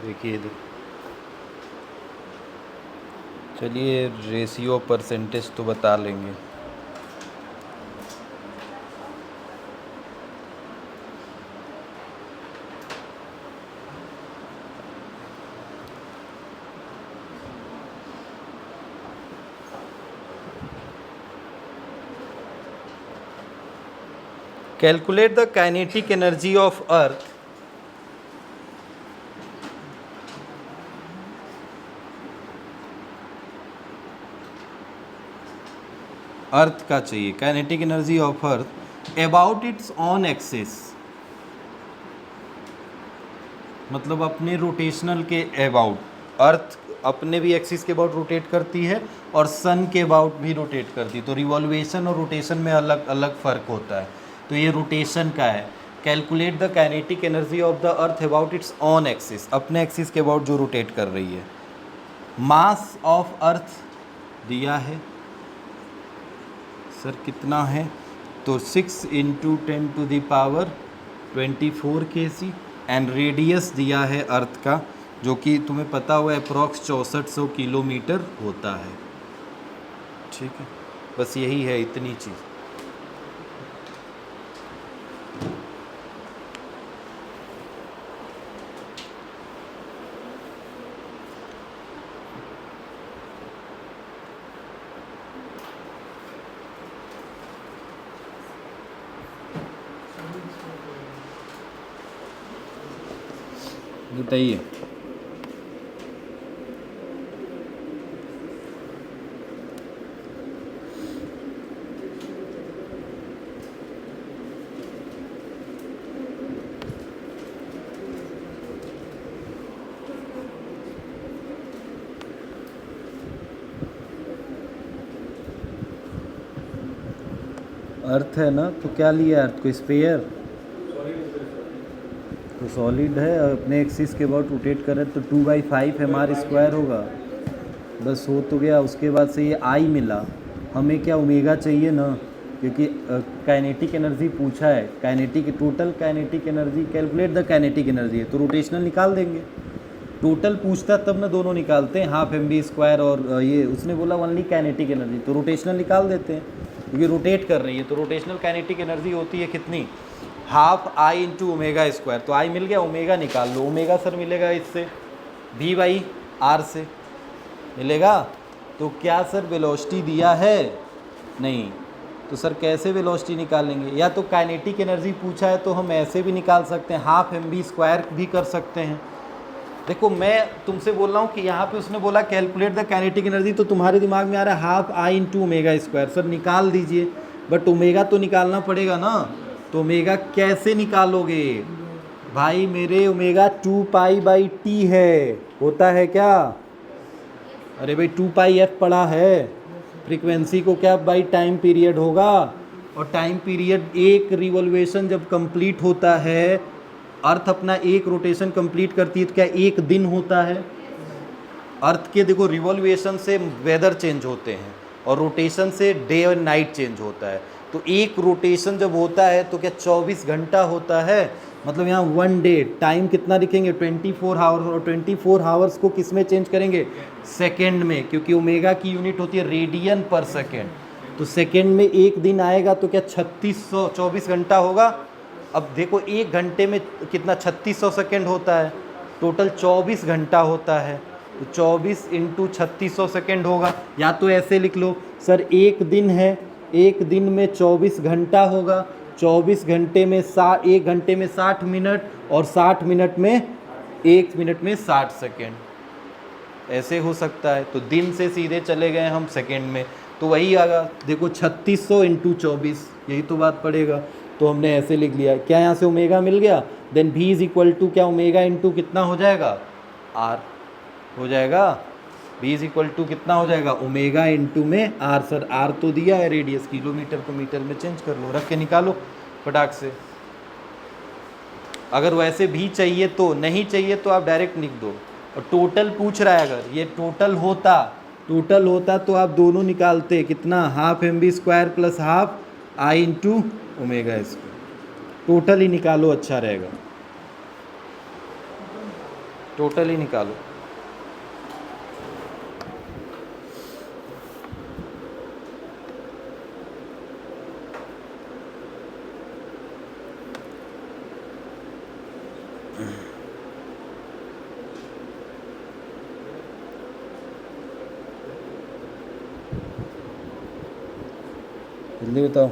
देखिए चलिए रेशियो परसेंटेज तो बता लेंगे। Calculate the kinetic energy of Earth अर्थ का चाहिए, kinetic energy of earth about it's on axis, मतलब अपने रोटेशनल के अबाउट। अर्थ अपने भी एक्सिस के अबाउट रोटेट करती है और सन के अबाउट भी रोटेट करती है, तो रिवॉल्वेशन और रोटेशन में अलग अलग फ़र्क होता है। तो ये रोटेशन का है। Calculate the kinetic energy of the earth about it's on axis, अपने एक्सिस के अबाउट जो रोटेट कर रही है। मास ऑफ अर्थ दिया है सर, कितना है, तो 6 × 10⁻24 kg, एंड रेडियस दिया है अर्थ का, जो कि तुम्हें पता हुआ अप्रॉक्स 6400 किलोमीटर होता है। ठीक है, बस यही है, इतनी चीज़। बताइए। अर्थ है ना, तो क्या लिया अर्थ को, स्फीयर, तो सॉलिड है, अपने एक्सिस के अबाउट रोटेट कर रहे, तो 2/5 mr² होगा। बस हो तो गया। उसके बाद से ये आई मिला, हमें क्या ओमेगा चाहिए ना, क्योंकि काइनेटिक एनर्जी पूछा है, kinetic total kinetic energy, calculate the kinetic energy है, तो रोटेशनल निकाल देंगे। टोटल पूछता तब ना दोनों निकालते हैं, हाफ एम बी स्क्वायर और ये उसने बोला ओनली काइनेटिक एनर्जी, तो रोटेशनल निकाल देते हैं क्योंकि रोटेट कर रही है। तो रोटेशनल काइनेटिक एनर्जी होती है कितनी, half I into omega square. तो आई मिल गया, ओमेगा निकाल लो। ओमेगा सर मिलेगा इससे v बाई आर से मिलेगा। तो क्या सर वेलोसिटी दिया है, नहीं, तो सर कैसे वेलोसिटी निकालेंगे, या तो काइनेटिक एनर्जी पूछा है तो हम ऐसे भी निकाल सकते हैं, हाफ एम बी स्क्वायर भी कर सकते हैं। देखो मैं तुमसे बोल रहा हूँ कि यहाँ पे उसने बोला कैलकुलेट द काइनेटिक एनर्जी, तो तुम्हारे दिमाग में आ रहा है half I into omega square. Sir निकाल दीजिए, बट ओमेगा तो निकालना पड़ेगा ना। तो ओमेगा कैसे निकालोगे भाई मेरे, ओमेगा 2 पाई बाई टी है, होता है क्या, अरे भाई 2 पाई एफ पढ़ा है। फ्रीक्वेंसी को क्या बाई टाइम पीरियड होगा, और टाइम पीरियड एक रिवॉल्यूशन जब कंप्लीट होता है, अर्थ अपना एक रोटेशन कंप्लीट करती है तो क्या एक दिन होता है। अर्थ के देखो रिवॉल्यूशन से वेदर चेंज होते हैं और रोटेशन से डे और नाइट चेंज होता है। तो एक रोटेशन जब होता है तो क्या 24 घंटा होता है, मतलब यहाँ 1 डे। टाइम कितना लिखेंगे 24 आवर्स, और 24 आवर्स को किस में चेंज करेंगे, सेकेंड में, क्योंकि ओमेगा की यूनिट होती है रेडियन पर सेकेंड। तो सेकेंड में एक दिन आएगा तो क्या 3600 24 घंटा होगा। अब देखो एक घंटे में कितना 3600 सेकेंड होता है, टोटल 24 घंटा होता है। तो 24 इंटू 3600 सेकेंड होगा, या तो ऐसे लिख लो सर एक दिन है, एक दिन में 24 घंटा होगा, 24 घंटे में एक घंटे में 60 मिनट, और 60 मिनट में 1 मिनट में 60 सेकेंड, ऐसे हो सकता है। तो दिन से सीधे चले गए हम सेकेंड में, तो वही आएगा देखो 3600 इंटू 24, यही तो बात पड़ेगा। तो हमने ऐसे लिख लिया, क्या यहाँ से ओमेगा मिल गया, then v is equal to क्या ओमेगा इंटू कितना हो जाएगा, r हो जाएगा। v इज इक्वल टू कितना हो जाएगा, ओमेगा इंटू में r। सर r तो दिया है रेडियस, किलोमीटर को मीटर में चेंज कर लो, रख के निकालो फटाक से। अगर वैसे भी चाहिए तो, नहीं चाहिए तो आप डायरेक्ट लिख दो। और टोटल पूछ रहा है, अगर ये टोटल होता तो आप दोनों निकालते, कितना, half m b square plus half I into omega square. Total ही निकालो, अच्छा रहेगा, टोटल ही निकालो। जल्दी बताओ।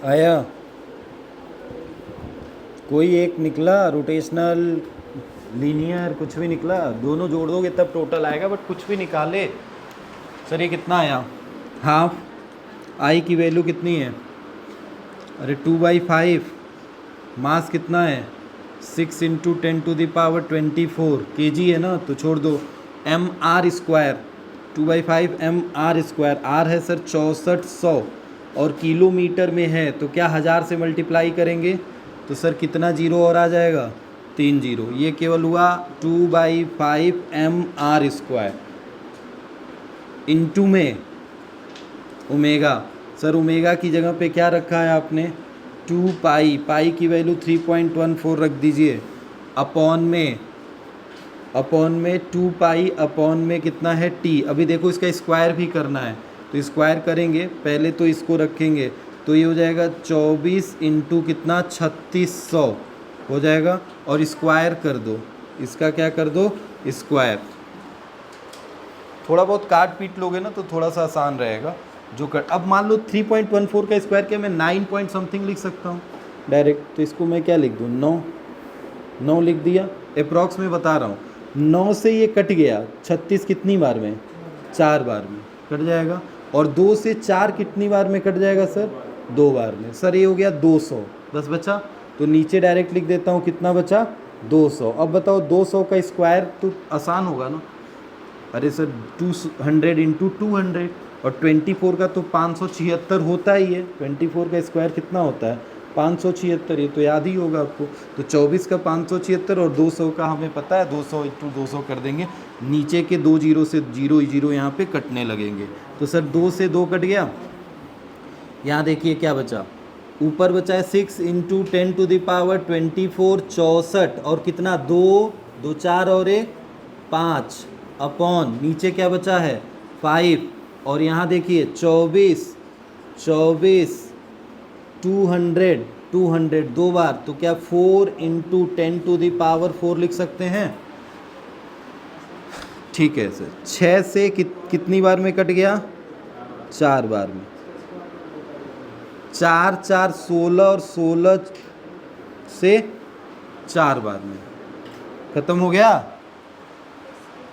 आया कोई एक निकला, रोटेशनल, लीनियर, कुछ भी निकला, दोनों जोड़ दोगे तब टोटल आएगा, बट कुछ भी निकाले। सर ये कितना आया, हाफ आई की वैल्यू कितनी है, अरे 2/5, मास कितना है 6 इंटू 10⁻24 kg है ना, तो छोड़ दो। M r square 2/5 m r square, r है सर 6400 और किलोमीटर में है, तो क्या 1000 से मल्टीप्लाई करेंगे तो सर कितना जीरो और आ जाएगा, 3 जीरो। ये केवल हुआ 2/5 एम आर स्क्वायर इंटू में ओमेगा। सर ओमेगा की जगह पे क्या रखा है आपने, 2 पाई, पाई की वैल्यू 3.14 रख दीजिए, अपॉन में 2 पाई अपॉन में कितना है टी। अभी देखो इसका स्क्वायर भी करना है, तो स्क्वायर करेंगे, पहले तो इसको रखेंगे, तो ये हो जाएगा 24 इंटू कितना 3600 हो जाएगा, और स्क्वायर कर दो, इसका क्या कर दो स्क्वायर। थोड़ा बहुत काट पीट लोगे ना तो थोड़ा सा आसान रहेगा जो कर। अब मान लो 3.14 का स्क्वायर क्या मैं 9 पॉइंट समथिंग लिख सकता हूँ डायरेक्ट, तो इसको मैं क्या लिख दूँ 9 लिख दिया, अप्रॉक्स में बता रहा हूँ। 9 से ये कट गया, 36 कितनी बार में, 4 बार में कट जाएगा, और 2 से 4 कितनी बार में कट जाएगा सर? 2 बार में। सर ये हो गया 200, 10 बचा, तो नीचे डायरेक्ट लिख देता हूँ, कितना बचा? 200। अब बताओ 200 का स्क्वायर तो आसान होगा ना? अरे सर 200 इंटू 200, और 24 का तो 576 होता ही है। 24 का स्क्वायर कितना होता है? 576, ये तो याद ही होगा आपको। तो 24 का 576 और 200 का हमें पता है, 200 इंटू 200 कर देंगे। नीचे के 2 जीरो से जीरो जीरो यहाँ पे कटने लगेंगे। तो सर 2 से 2 कट गया। यहाँ देखिए क्या बचा, ऊपर बचा है 6 इंटू 10 टू द पावर 24, 64, और कितना? 2, 2 4 और 1 5, अपॉन नीचे क्या बचा है? 5, और यहाँ देखिए 24, 200, 200 2 बार, तो क्या 4 इंटू 10 टू द पावर 4 लिख सकते हैं? ठीक है सर। 6 से कितनी बार में कट गया? 4 बार में। 4 4 16, और 16 से 4 बार में खत्म हो गया।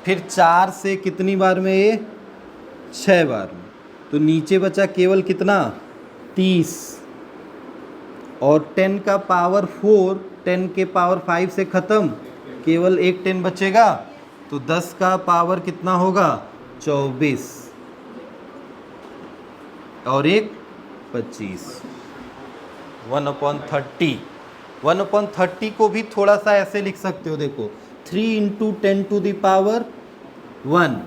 फिर 4 से कितनी बार में? ये 6 बार में। तो नीचे बचा केवल कितना? 30, और 10 का पावर 4, 10 के पावर 5 से ख़त्म, केवल एक 10 बचेगा। तो 10 का पावर कितना होगा? 24, और एक 25, 1/30। 1/30 को भी थोड़ा सा ऐसे लिख सकते हो, देखो 3 into 10 to the power 1।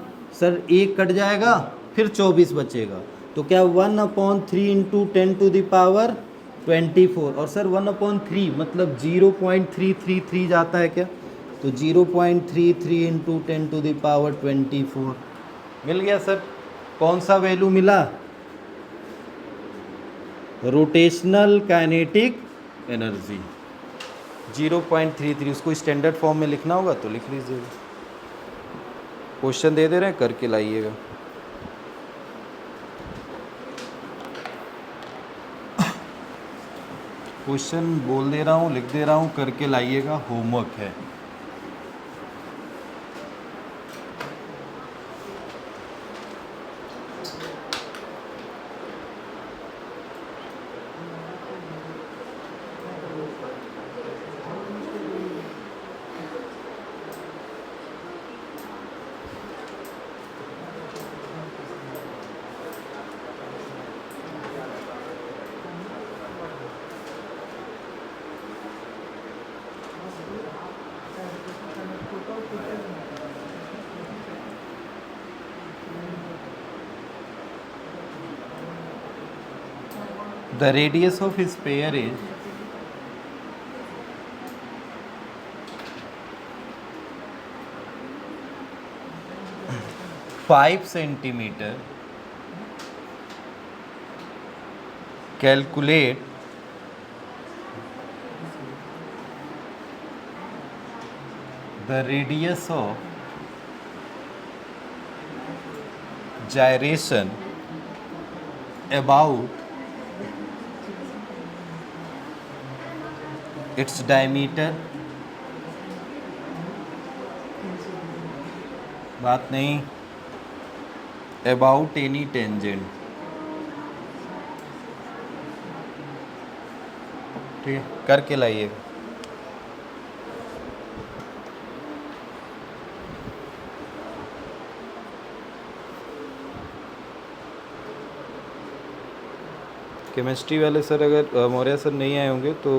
Sir एक कट जाएगा, फिर 24 बचेगा, तो क्या 1/3 इंटू 10 टू द पावर 24। और सर 1/3 मतलब 0.333 जाता है क्या? तो 0.33 इंटू 10 टू द पावर 24 मिल गया सर। कौन सा वैल्यू मिला? Rotational kinetic energy 0.33। उसको स्टैंडर्ड फॉर्म में लिखना होगा तो लिख लीजिएगा। क्वेश्चन दे रहे हैं, करके लाइएगा। क्वेश्चन बोल दे रहा हूँ, लिख दे रहा हूँ, करके लाइएगा, होमवर्क है। The radius of his sphere is 5 centimeter. Calculate the radius of gyration about its diameter। बात नहीं, about any tangent। ठीक है, करके लाइएगा। केमिस्ट्री वाले सर अगर मौर्य सर नहीं आए होंगे तो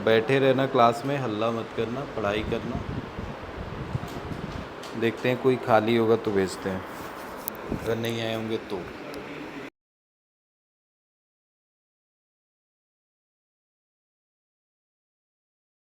बैठे रहना क्लास में, हल्ला मत करना, पढ़ाई करना। देखते हैं कोई खाली होगा तो भेजते हैं, अगर नहीं आए होंगे तो।